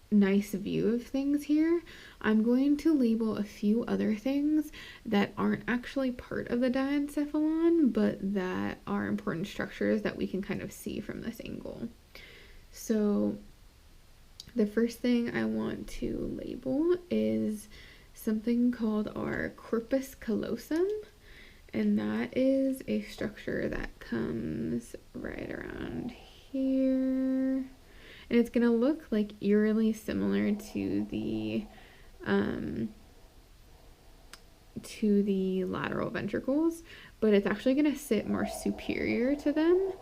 Speaker 1: nice view of things here, I'm going to label a few other things that aren't actually part of the diencephalon, but that are important structures that we can kind of see from this angle. So the first thing I want to label is something called our corpus callosum, and that is a structure that comes right around here. And it's going to look like eerily similar to the lateral ventricles, but it's actually going to sit more superior to them.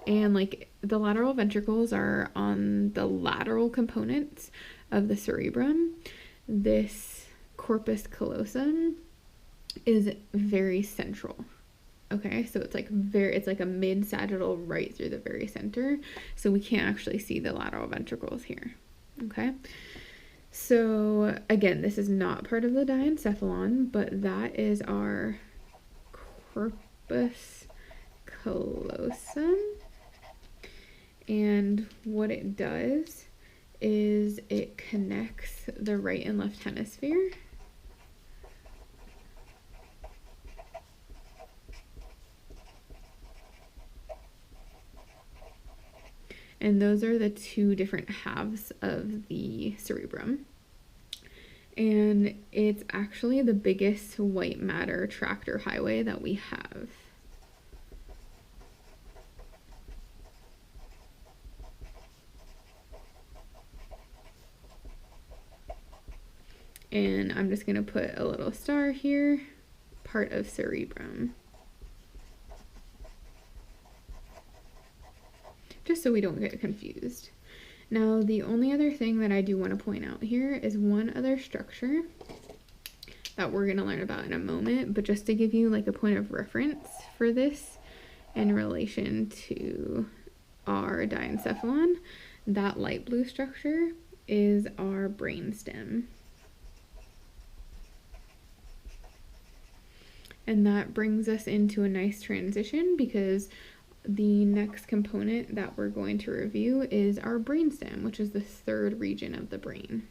Speaker 1: And like the lateral ventricles are on the lateral components of the cerebrum. This corpus callosum is very central. Okay, so it's like a mid-sagittal right through the very center, so we can't actually see the lateral ventricles here. Okay, so again, this is not part of the diencephalon, but that is our corpus callosum, and what it does is it connects the right and left hemisphere. And those are the two different halves of the cerebrum. And it's actually the biggest white matter tractor highway that we have. And I'm just going to put a little star here, part of cerebrum. Just so we don't get confused. Now, the only other thing that I do want to point out here is one other structure that we're going to learn about in a moment, but just to give you like a point of reference for this in relation to our diencephalon, that light blue structure is our brainstem. And that brings us into a nice transition, because the next component that we're going to review is our brainstem, which is the third region of the brain.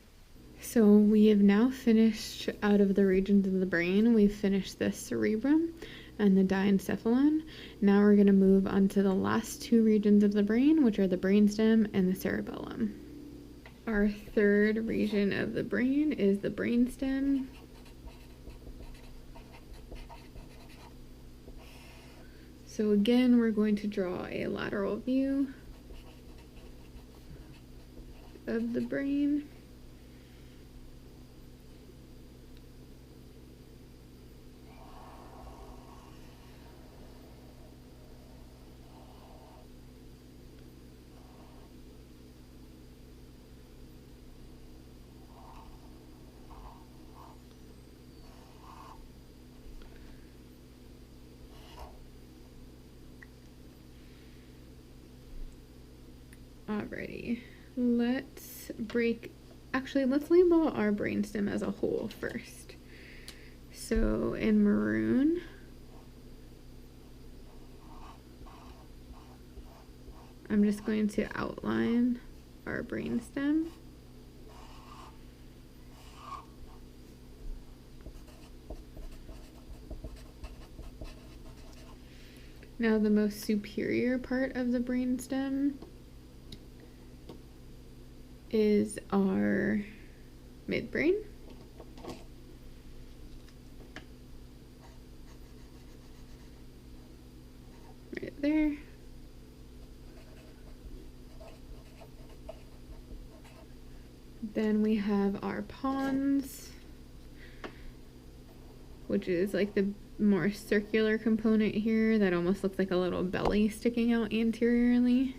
Speaker 1: So we have now finished out of the regions of the brain. We've finished the cerebrum and the diencephalon. Now we're going to move on to the last two regions of the brain, which are the brainstem and the cerebellum. Our third region of the brain is the brainstem. So again, we're going to draw a lateral view of the brain. Alrighty, let's label our brainstem as a whole first. So in maroon, I'm just going to outline our brainstem. Now the most superior part of the brainstem is our midbrain. Right there. Then we have our pons, which is like the more circular component here that almost looks like a little belly sticking out anteriorly.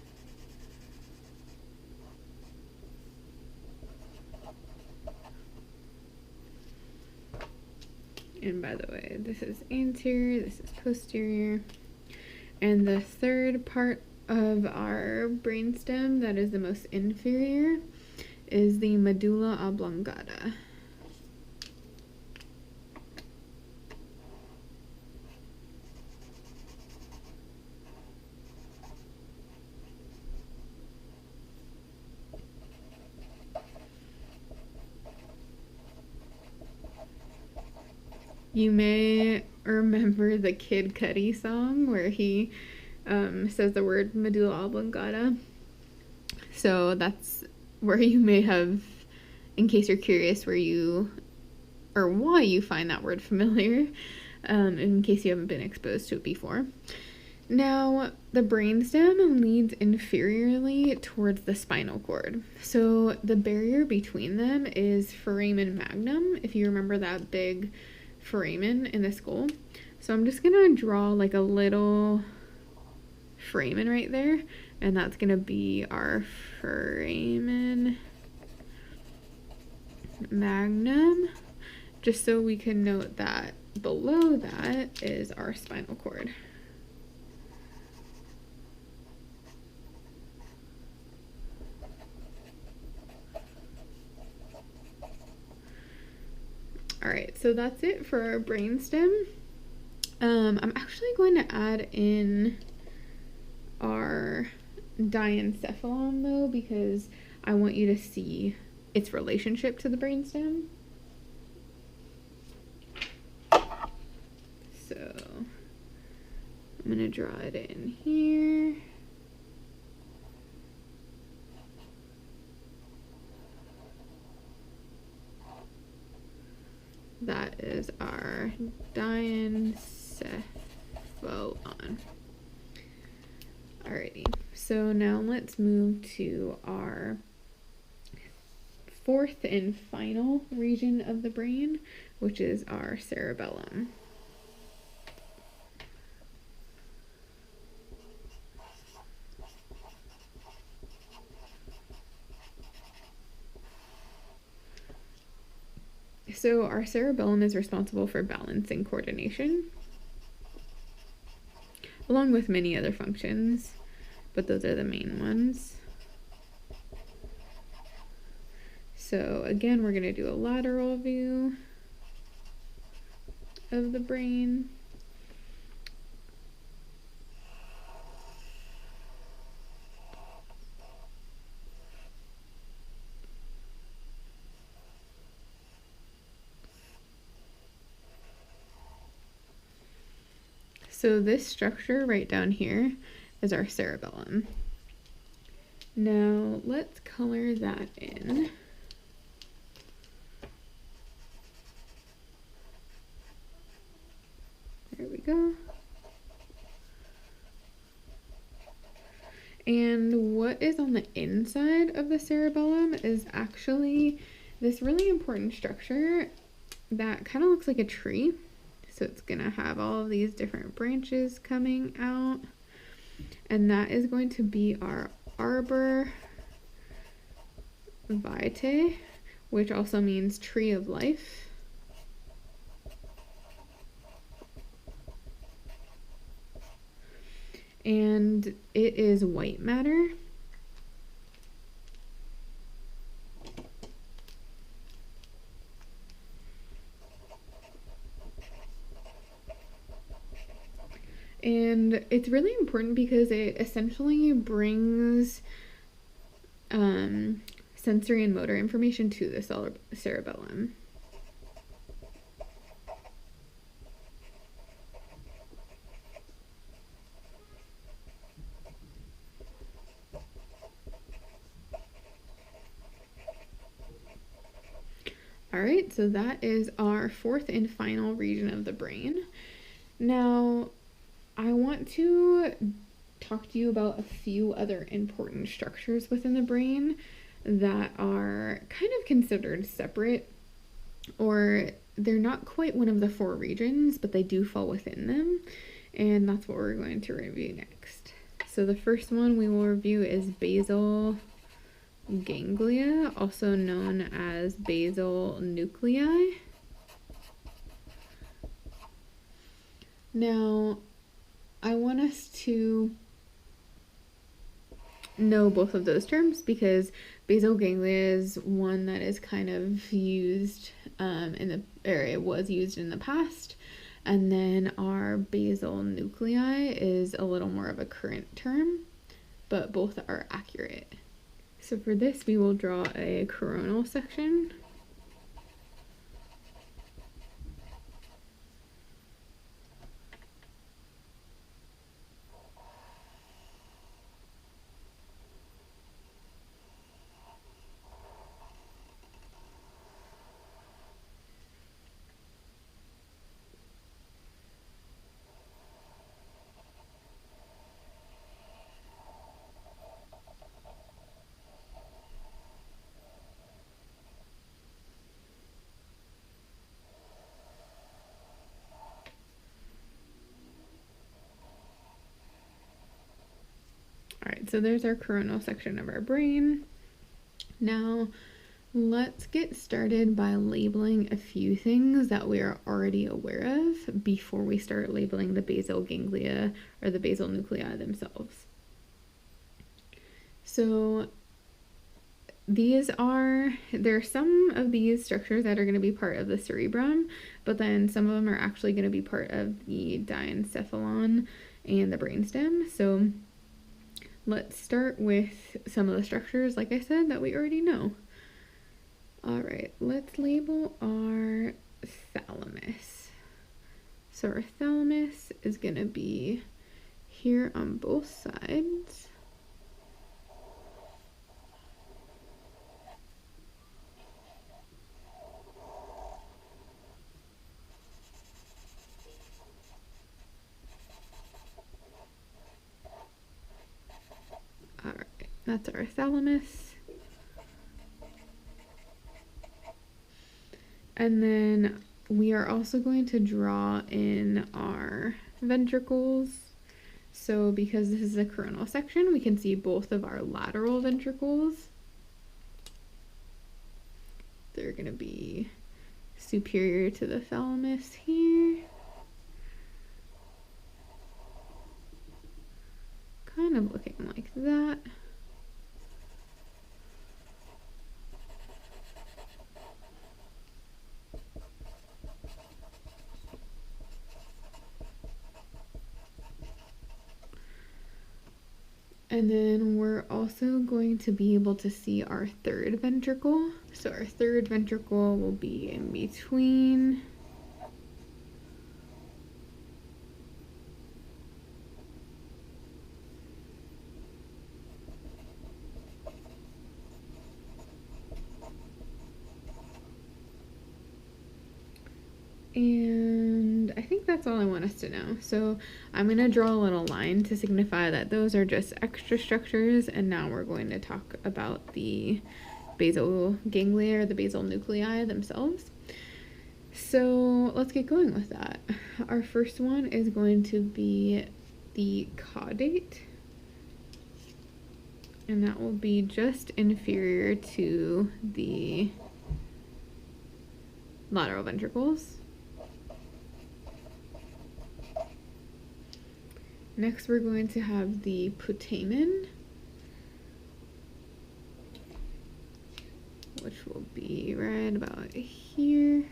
Speaker 1: And by the way, this is anterior, this is posterior. And the third part of our brainstem, that is the most inferior, is the medulla oblongata. You may remember the Kid Cudi song where he says the word medulla oblongata. So that's where you may have, in case you're curious where you, or why you find that word familiar, in case you haven't been exposed to it before. Now, the brainstem leads inferiorly towards the spinal cord. So the barrier between them is foramen magnum, if you remember that big foramen in the skull. So I'm just gonna draw like a little foramen right there, and that's gonna be our foramen magnum, just so we can note that below that is our spinal cord. Alright, so that's it for our brainstem. I'm actually going to add in our Diencephalon though, because I want you to see its relationship to the brainstem. So I'm going to draw it in here. That is our Diencephalon. Alrighty, so now let's move to our fourth and final region of the brain, which is our cerebellum. So our cerebellum is responsible for balance and coordination, along with many other functions, but those are the main ones. So again, we're going to do a lateral view of the brain. So this structure right down here is our cerebellum. Now let's color that in. There we go. And what is on the inside of the cerebellum is actually this really important structure that kind of looks like a tree. So it's going to have all of these different branches coming out, and that is going to be our arbor vitae, which also means tree of life. And it is white matter. And it's really important because it essentially brings sensory and motor information to the cerebellum. All right, so that is our fourth and final region of the brain. Now, I want to talk to you about a few other important structures within the brain that are kind of considered separate, or they're not quite one of the four regions, but they do fall within them, and that's what we're going to review next. So the first one we will review is basal ganglia, also known as basal nuclei. Now, I want us to know both of those terms because basal ganglia is one that is kind of used it was used in the past, and then our basal nuclei is a little more of a current term, but both are accurate. So for this, we will draw a coronal section. All right, so there's our coronal section of our brain. Now, let's get started by labeling a few things that we are already aware of before we start labeling the basal ganglia or the basal nuclei themselves. So there are some of these structures that are going to be part of the cerebrum, but then some of them are actually going to be part of the Diencephalon and the brainstem. So let's start with some of the structures, like I said, that we already know. All right, let's label our thalamus. So our thalamus is going to be here on both sides. All right, that's our thalamus. And then we are also going to draw in our ventricles. So because this is a coronal section, we can see both of our lateral ventricles. They're going to be superior to the thalamus here. Kind of looking like that. And then we're also going to be able to see our third ventricle. So our third ventricle will be in between. And I think that's all I want us to know. So I'm going to draw a little line to signify that those are just extra structures, and now we're going to talk about the basal ganglia or the basal nuclei themselves. So let's get going with that. Our first one is going to be the caudate, and that will be just inferior to the lateral ventricles. Next, we're going to have the putamen, which will be right about here.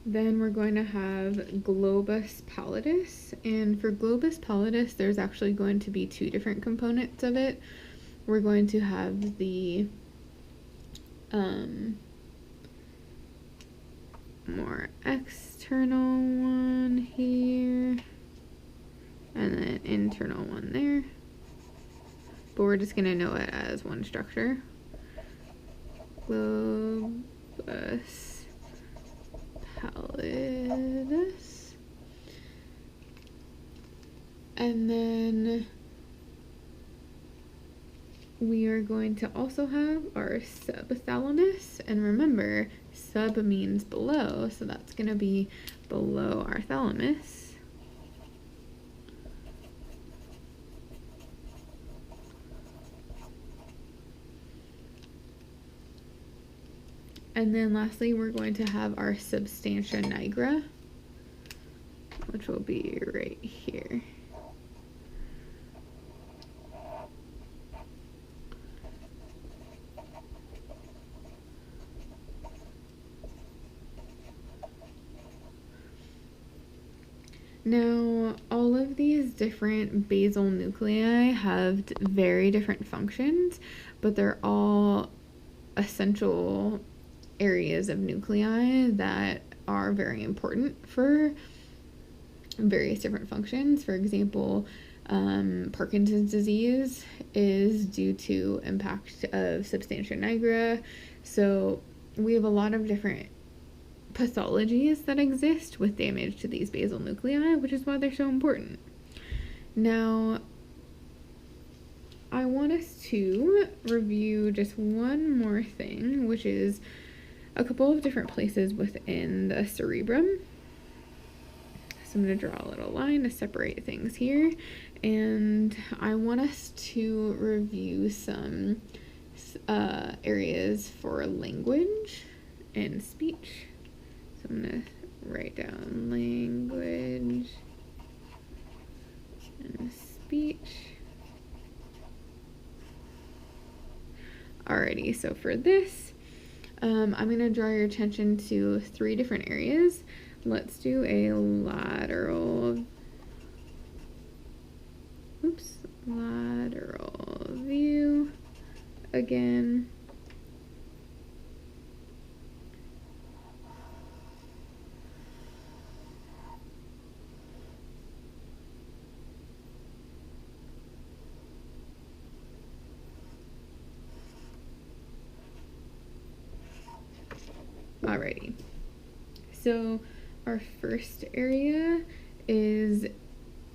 Speaker 1: Then we're going to have globus pallidus, and for globus pallidus, there's actually going to be two different components of it. We're going to have the more external one here, and then internal one there, but we're just going to know it as one structure. Globus pallidus. And then we are going to also have our subthalamus, and remember, sub means below, so that's going to be below our thalamus. And then lastly, we're going to have our substantia nigra, which will be right here. Now, all of these different basal nuclei have very different functions, but they're all essential areas of nuclei that are very important for various different functions. For example, Parkinson's disease is due to impact of substantia nigra. So we have a lot of different pathologies that exist with damage to these basal nuclei, which is why they're so important. Now, I want us to review just one more thing, which is a couple of different places within the cerebrum. So I'm going to draw a little line to separate things here, and I want us to review some areas for language and speech. So I'm going to write down language and speech. Alrighty, so for this, I'm going to draw your attention to three different areas. Let's do a lateral view again. Alrighty, so our first area is,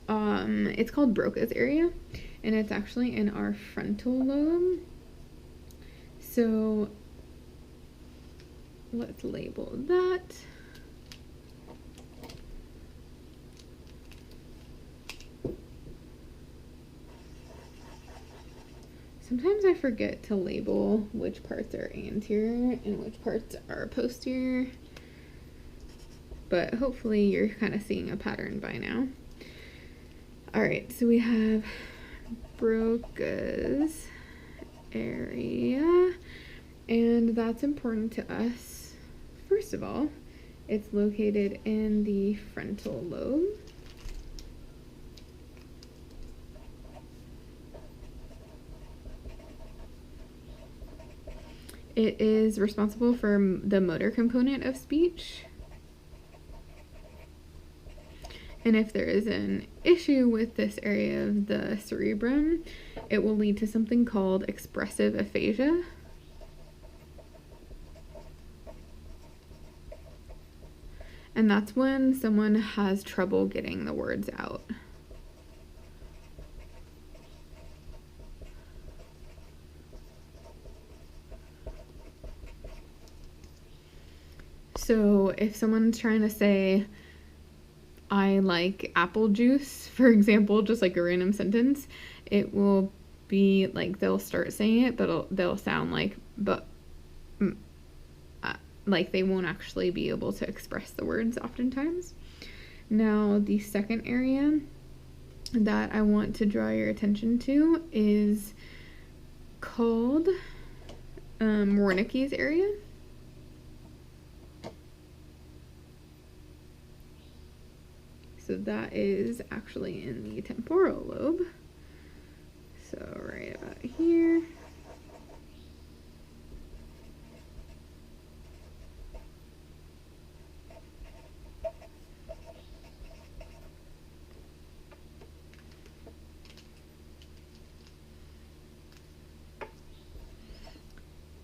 Speaker 1: it's called Broca's area, and it's actually in our frontal lobe. So let's label that. Sometimes I forget to label which parts are anterior and which parts are posterior, but hopefully you're kind of seeing a pattern by now. All right, so we have Broca's area, and that's important to us. First of all, it's located in the frontal lobe. It is responsible for the motor component of speech. And if there is an issue with this area of the cerebrum, it will lead to something called expressive aphasia. And that's when someone has trouble getting the words out. So if someone's trying to say, I like apple juice, for example, just like a random sentence, it will be like they'll start saying it, but they'll sound like, like they won't actually be able to express the words oftentimes. Now, the second area that I want to draw your attention to is called Wernicke's area. So that is actually in the temporal lobe. So right about here.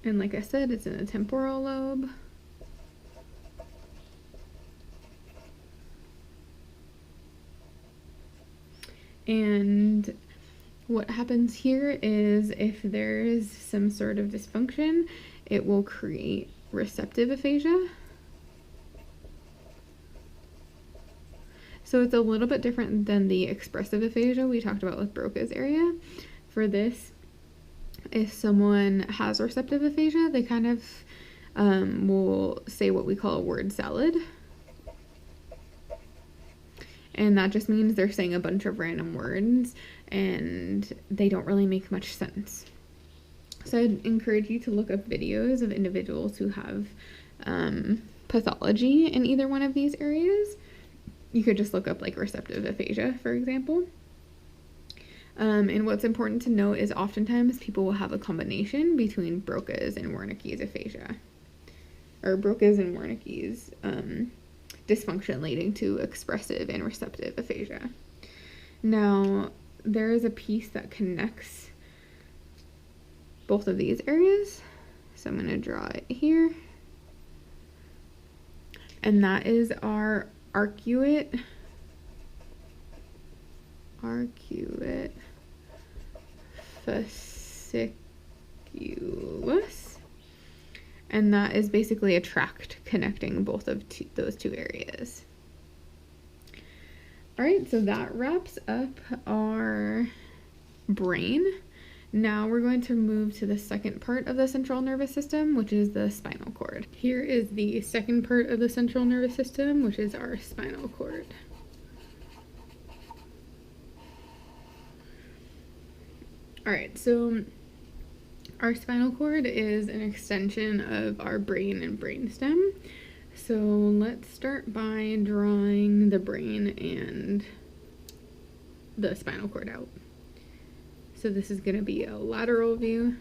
Speaker 1: And like I said, it's in the temporal lobe. And what happens here is if there is some sort of dysfunction, it will create receptive aphasia. So it's a little bit different than the expressive aphasia we talked about with Broca's area. For this, if someone has receptive aphasia, they kind of will say what we call a word salad. And that just means they're saying a bunch of random words and they don't really make much sense. So I'd encourage you to look up videos of individuals who have pathology in either one of these areas. You could just look up like receptive aphasia, for example. And what's important to note is oftentimes people will have a combination between Broca's and Wernicke's aphasia, or Broca's and Wernicke's dysfunction leading to expressive and receptive aphasia. Now, there is a piece that connects both of these areas. So I'm going to draw it here. And that is our arcuate fasciculus. And that is basically a tract connecting both of those two areas. All right, so that wraps up our brain. Now we're going to move to the second part of the central nervous system, which is the spinal cord. Here is the second part of the central nervous system, which is our spinal cord. All right, so our spinal cord is an extension of our brain and brainstem. So let's start by drawing the brain and the spinal cord out. So this is going to be a lateral view.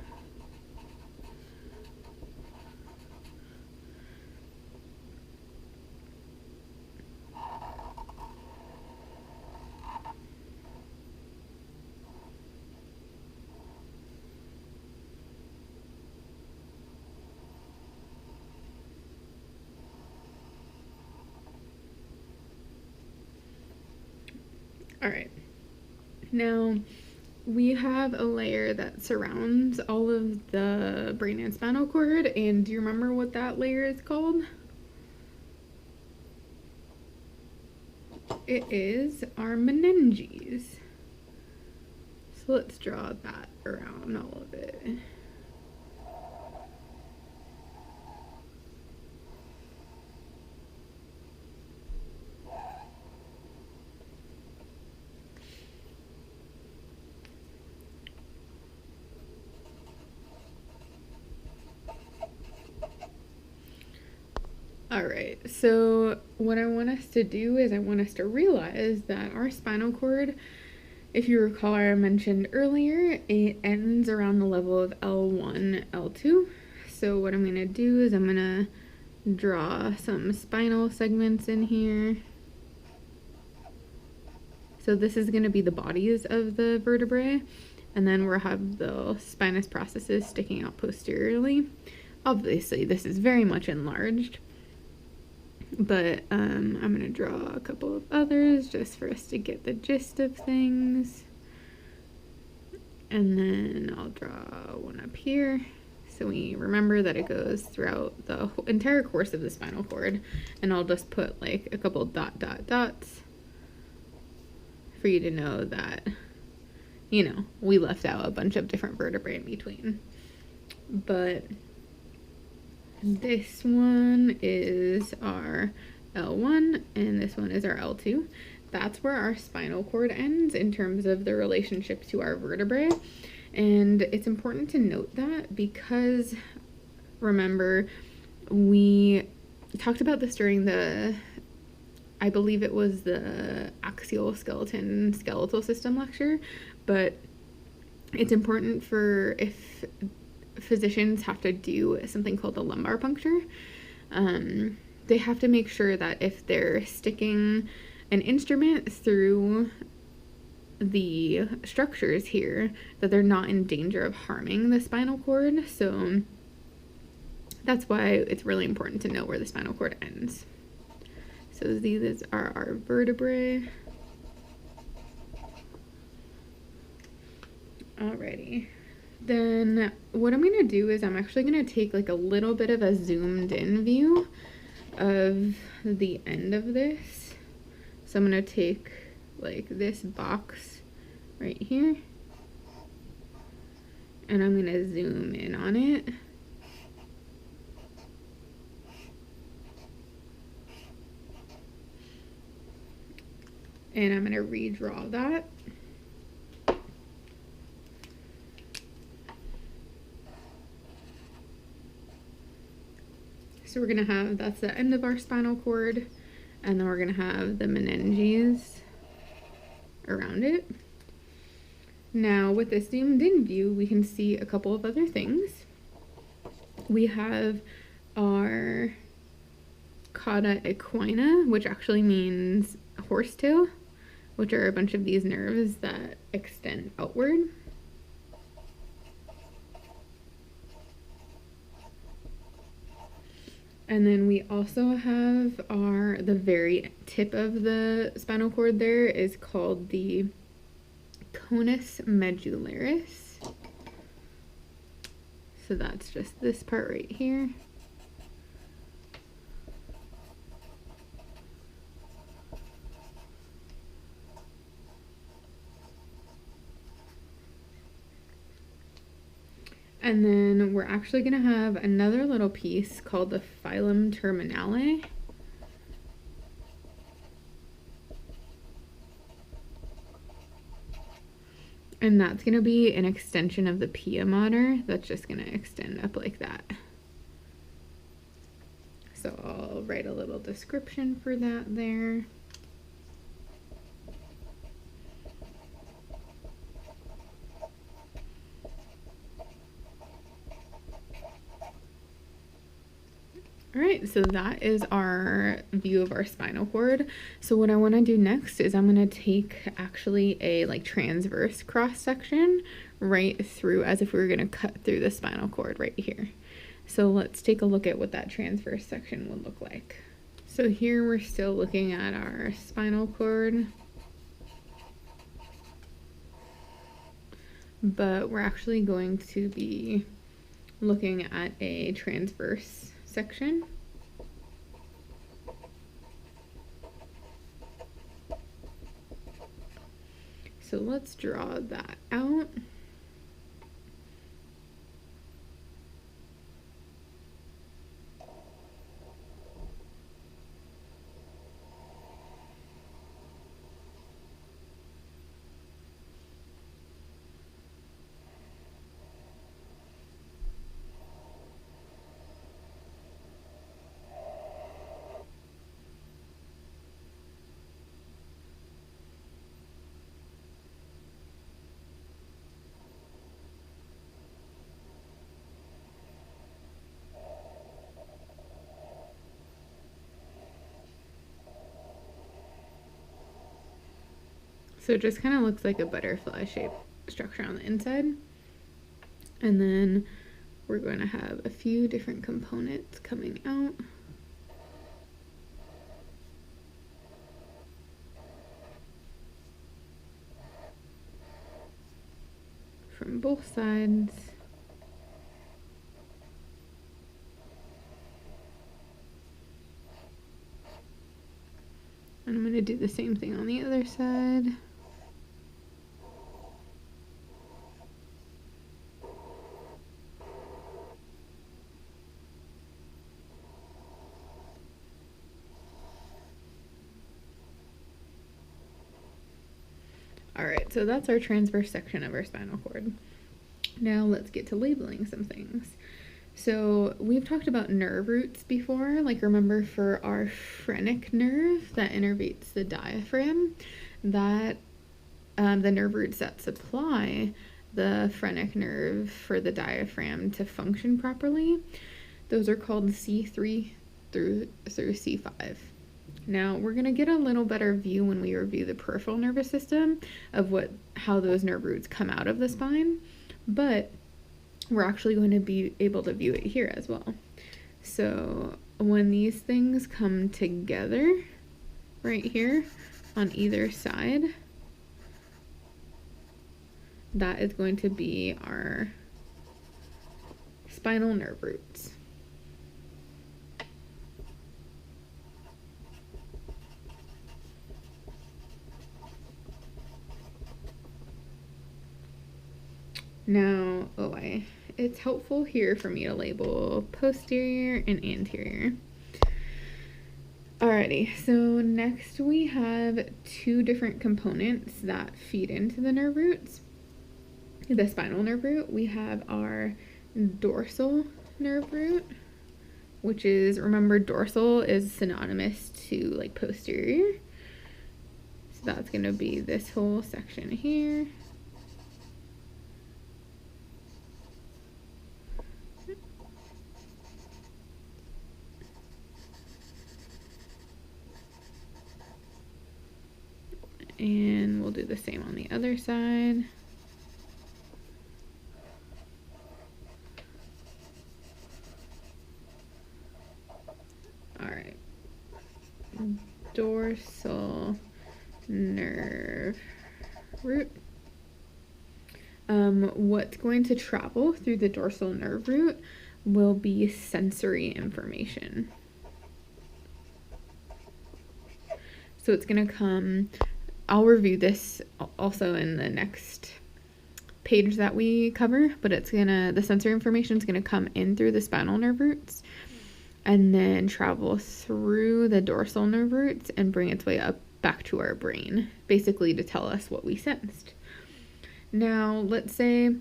Speaker 1: All right, now we have a layer that surrounds all of the brain and spinal cord, and do you remember what that layer is called? It is our meninges. So let's draw that around all of it. Alright, so what I want us to do is I want us to realize that our spinal cord, if you recall, I mentioned earlier, it ends around the level of L1, L2. So what I'm going to do is I'm going to draw some spinal segments in here. So this is going to be the bodies of the vertebrae, and then we'll have the spinous processes sticking out posteriorly. Obviously, this is very much enlarged. But I'm going to draw a couple of others just for us to get the gist of things. And then I'll draw one up here so we remember that it goes throughout the entire course of the spinal cord. And I'll just put like a couple dots for you to know that, you know, we left out a bunch of different vertebrae in between. But this one is our L1 and this one is our L2. That's where our spinal cord ends in terms of the relationship to our vertebrae. And it's important to note that because, remember, we talked about this during the I believe it was the axial skeleton skeletal system lecture, but it's important for if physicians have to do something called a lumbar puncture. They have to make sure that if they're sticking an instrument through the structures here, that they're not in danger of harming the spinal cord. So that's why it's really important to know where the spinal cord ends. So these are our vertebrae. Alrighty. Then what I'm going to do is I'm actually going to take like a little bit of a zoomed in view of the end of this. So I'm going to take like this box right here, and I'm going to zoom in on it. And I'm going to redraw that. So we're going to have, that's the end of our spinal cord, and then we're going to have the meninges around it. Now with this zoomed in view, we can see a couple of other things. We have our cauda equina, which actually means horsetail, which are a bunch of these nerves that extend outward. And then we also have the very tip of the spinal cord there is called the conus medullaris. So that's just this part right here. And then we're actually going to have another little piece called the filum terminale. And that's going to be an extension of the pia mater that's just going to extend up like that. So I'll write a little description for that there. All right, so that is our view of our spinal cord. So what I want to do next is I'm going to take actually a like transverse cross section right through, as if we were going to cut through the spinal cord right here. So let's take a look at what that transverse section would look like. So here we're still looking at our spinal cord, but we're actually going to be looking at a transverse section. So let's draw that out. So it just kind of looks like a butterfly shaped structure on the inside. And then we're going to have a few different components coming out. From both sides. And I'm going to do the same thing on the other side. Alright, so that's our transverse section of our spinal cord. Now let's get to labeling some things. So we've talked about nerve roots before, like remember for our phrenic nerve that innervates the diaphragm, that the nerve roots that supply the phrenic nerve for the diaphragm to function properly, those are called C3 through C5. Now we're going to get a little better view when we review the peripheral nervous system of how those nerve roots come out of the spine, but we're actually going to be able to view it here as well. So when these things come together right here on either side, that is going to be our spinal nerve roots. Now, it's helpful here for me to label posterior and anterior. Alrighty, so next we have two different components that feed into the nerve roots. The spinal nerve root, we have our dorsal nerve root, which is, remember, dorsal is synonymous to like posterior. So that's going to be this whole section here. And we'll do the same on the other side. All right. Dorsal nerve root. What's going to travel through the dorsal nerve root will be sensory information. So it's going to come, I'll review this also in the next page that we cover, but the sensory information is going to come in through the spinal nerve roots and then travel through the dorsal nerve roots and bring its way up back to our brain, basically to tell us what we sensed. Now, let's say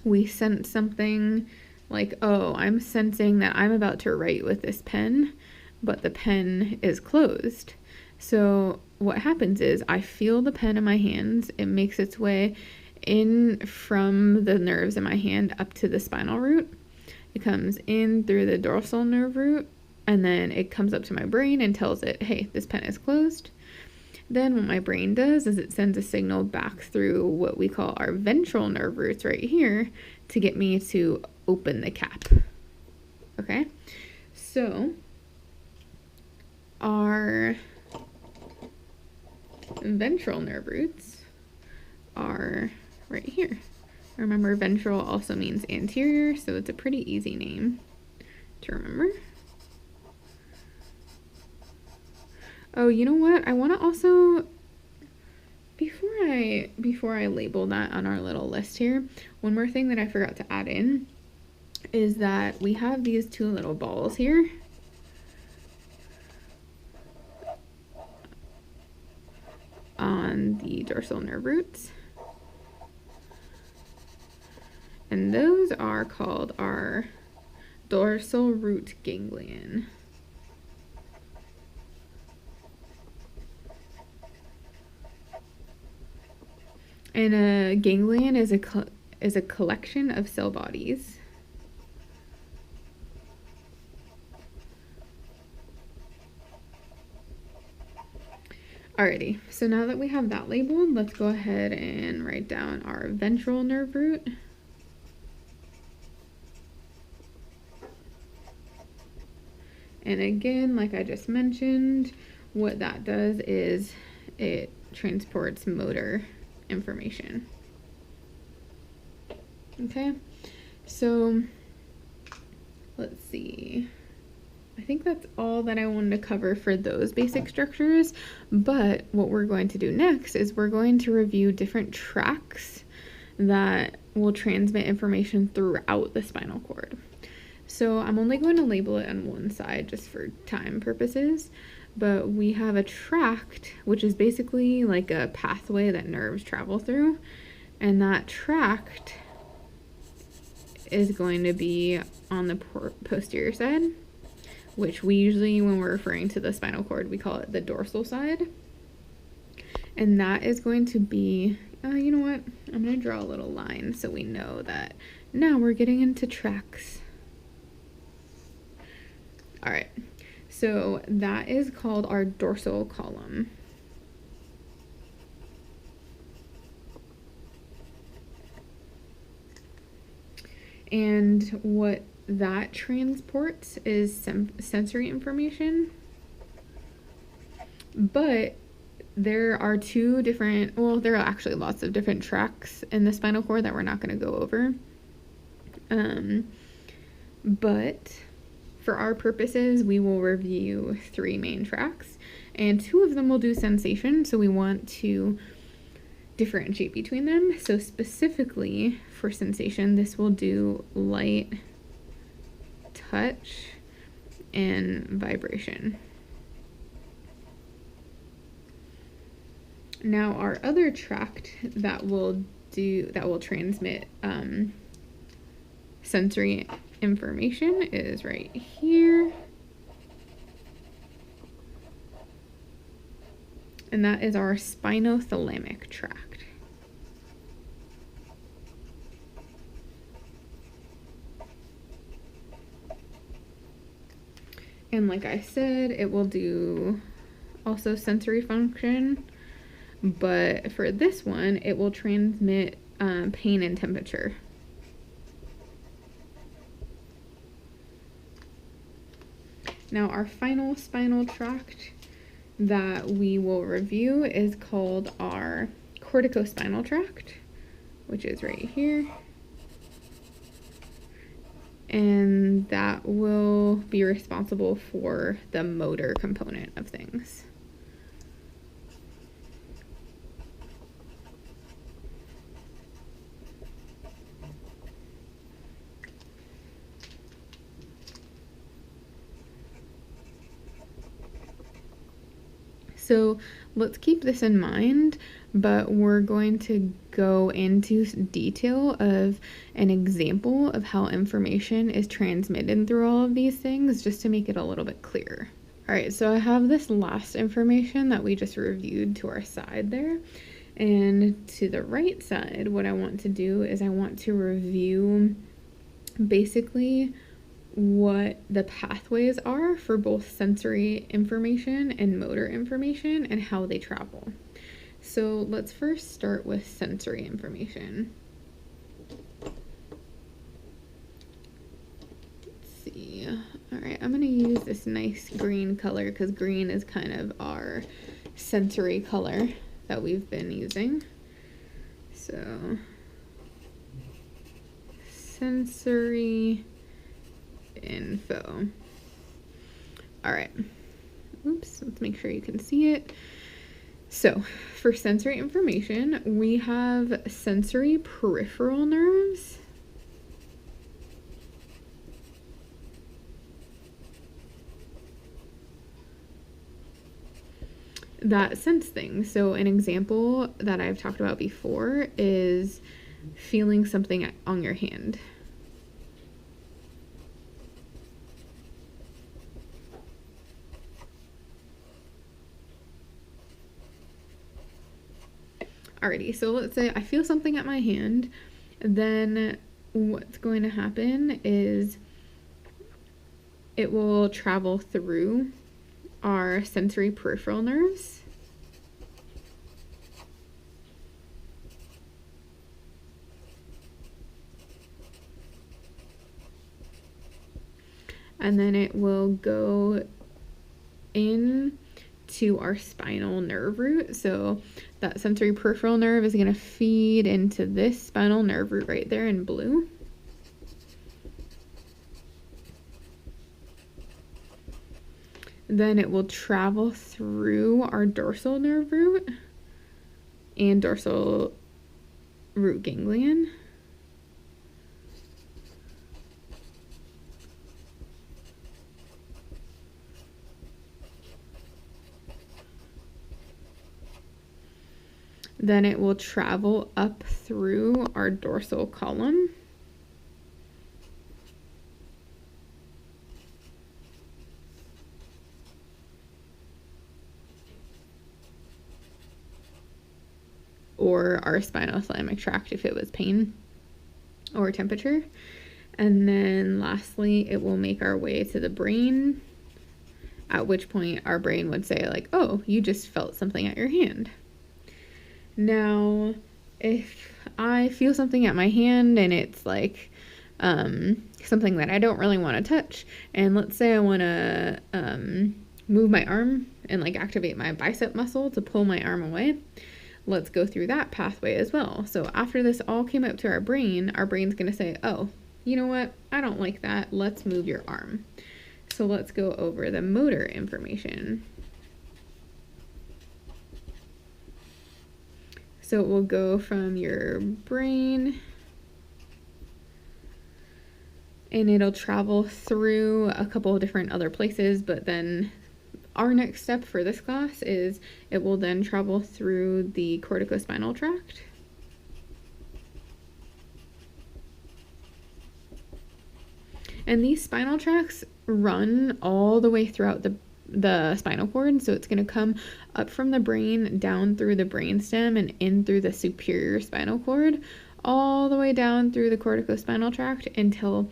Speaker 1: we sense something like, oh, I'm sensing that I'm about to write with this pen, but the pen is closed. So what happens is I feel the pen in my hands. It makes its way in from the nerves in my hand up to the spinal root. It comes in through the dorsal nerve root, and then it comes up to my brain and tells it, hey, this pen is closed. Then what my brain does is it sends a signal back through what we call our ventral nerve roots right here to get me to open the cap. Okay, so our ventral nerve roots are right here. Remember, ventral also means anterior, so it's a pretty easy name to remember. Oh, you know what? I want to also, before I label that on our little list here, one more thing that I forgot to add in is that we have these two little balls here. On the dorsal nerve roots. And those are called our dorsal root ganglion. And a ganglion is a collection of cell bodies. Alrighty, so now that we have that labeled, let's go ahead and write down our ventral nerve root. And again, like I just mentioned, what that does is it transports motor information. Okay, so let's see. I think that's all that I wanted to cover for those basic structures, but what we're going to do next is we're going to review different tracts that will transmit information throughout the spinal cord. So I'm only going to label it on one side just for time purposes, but we have a tract, which is basically like a pathway that nerves travel through, and that tract is going to be on the posterior side, which we usually, when we're referring to the spinal cord, we call it the dorsal side. And that is going to be, you know what? I'm going to draw a little line so we know that now we're getting into tracks. All right, so that is called our dorsal column. And what that transports is sensory information. But there are two different, well, there are actually lots of different tracks in the spinal cord that we're not going to go over. But for our purposes, we will review 3 main tracks, and 2 of them will do sensation, so we want to differentiate between them. So specifically for sensation, this will do light, touch, and vibration. Now our other tract that will transmit sensory information is right here. And that is our spinothalamic tract. And like I said, it will do also sensory function, but for this one, it will transmit pain and temperature. Now our final spinal tract that we will review is called our corticospinal tract, which is right here. And that will be responsible for the motor component of things. So let's keep this in mind, but we're going to go into detail of an example of how information is transmitted through all of these things, just to make it a little bit clearer. All right, so I have this last information that we just reviewed to our side there. And to the right side, what I want to do is I want to review basically what the pathways are for both sensory information and motor information and how they travel. So let's first start with sensory information. Let's see. All right, I'm going to use this nice green color because green is kind of our sensory color that we've been using. So sensory info. All right. Oops, let's make sure you can see it. So for sensory information, we have sensory peripheral nerves. That sense things. So an example that I've talked about before is feeling something on your hand. Alrighty, so let's say I feel something at my hand, then what's going to happen is it will travel through our sensory peripheral nerves. And then it will go in to our spinal nerve root. So that sensory peripheral nerve is going to feed into this spinal nerve root right there in blue. Then it will travel through our dorsal nerve root and dorsal root ganglion. Then it will travel up through our dorsal column. or our spinothalamic tract if it was pain or temperature. And then lastly, it will make our way to the brain, at which point our brain would say like, oh, you just felt something at your hand. Now, if I feel something at my hand and it's like something that I don't really want to touch, and let's say I want to move my arm and like activate my bicep muscle to pull my arm away, let's go through that pathway as well. So after this all came up to our brain's going to say, oh, you know what? I don't like that. Let's move your arm. So let's go over the motor information. So it will go from your brain and it'll travel through a couple of different other places, but then our next step for this class is it will then travel through the corticospinal tract. And these spinal tracts run all the way throughout the spinal cord. So it's going to come up from the brain, down through the brainstem, and in through the superior spinal cord, all the way down through the corticospinal tract until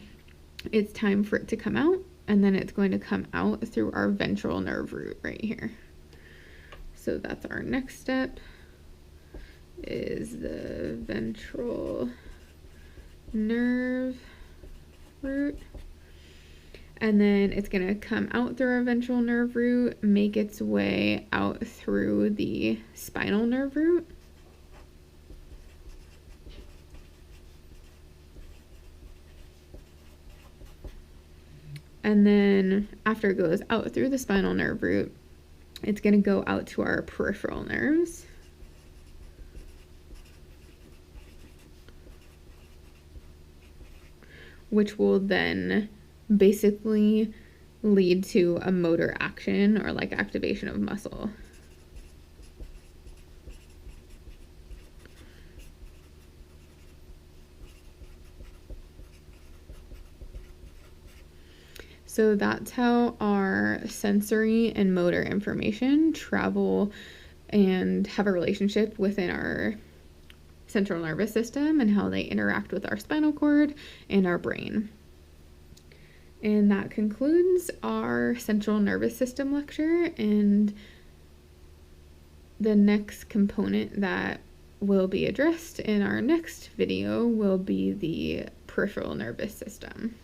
Speaker 1: it's time for it to come out. And then it's going to come out through our ventral nerve root right here. So that's our next step, is the ventral nerve root. And then it's going to come out through our ventral nerve root, make its way out through the spinal nerve root. And then after it goes out through the spinal nerve root, it's going to go out to our peripheral nerves. Which will then basically lead to a motor action or like activation of muscle. So that's how our sensory and motor information travel and have a relationship within our central nervous system and how they interact with our spinal cord and our brain. And that concludes our central nervous system lecture, and the next component that will be addressed in our next video will be the peripheral nervous system.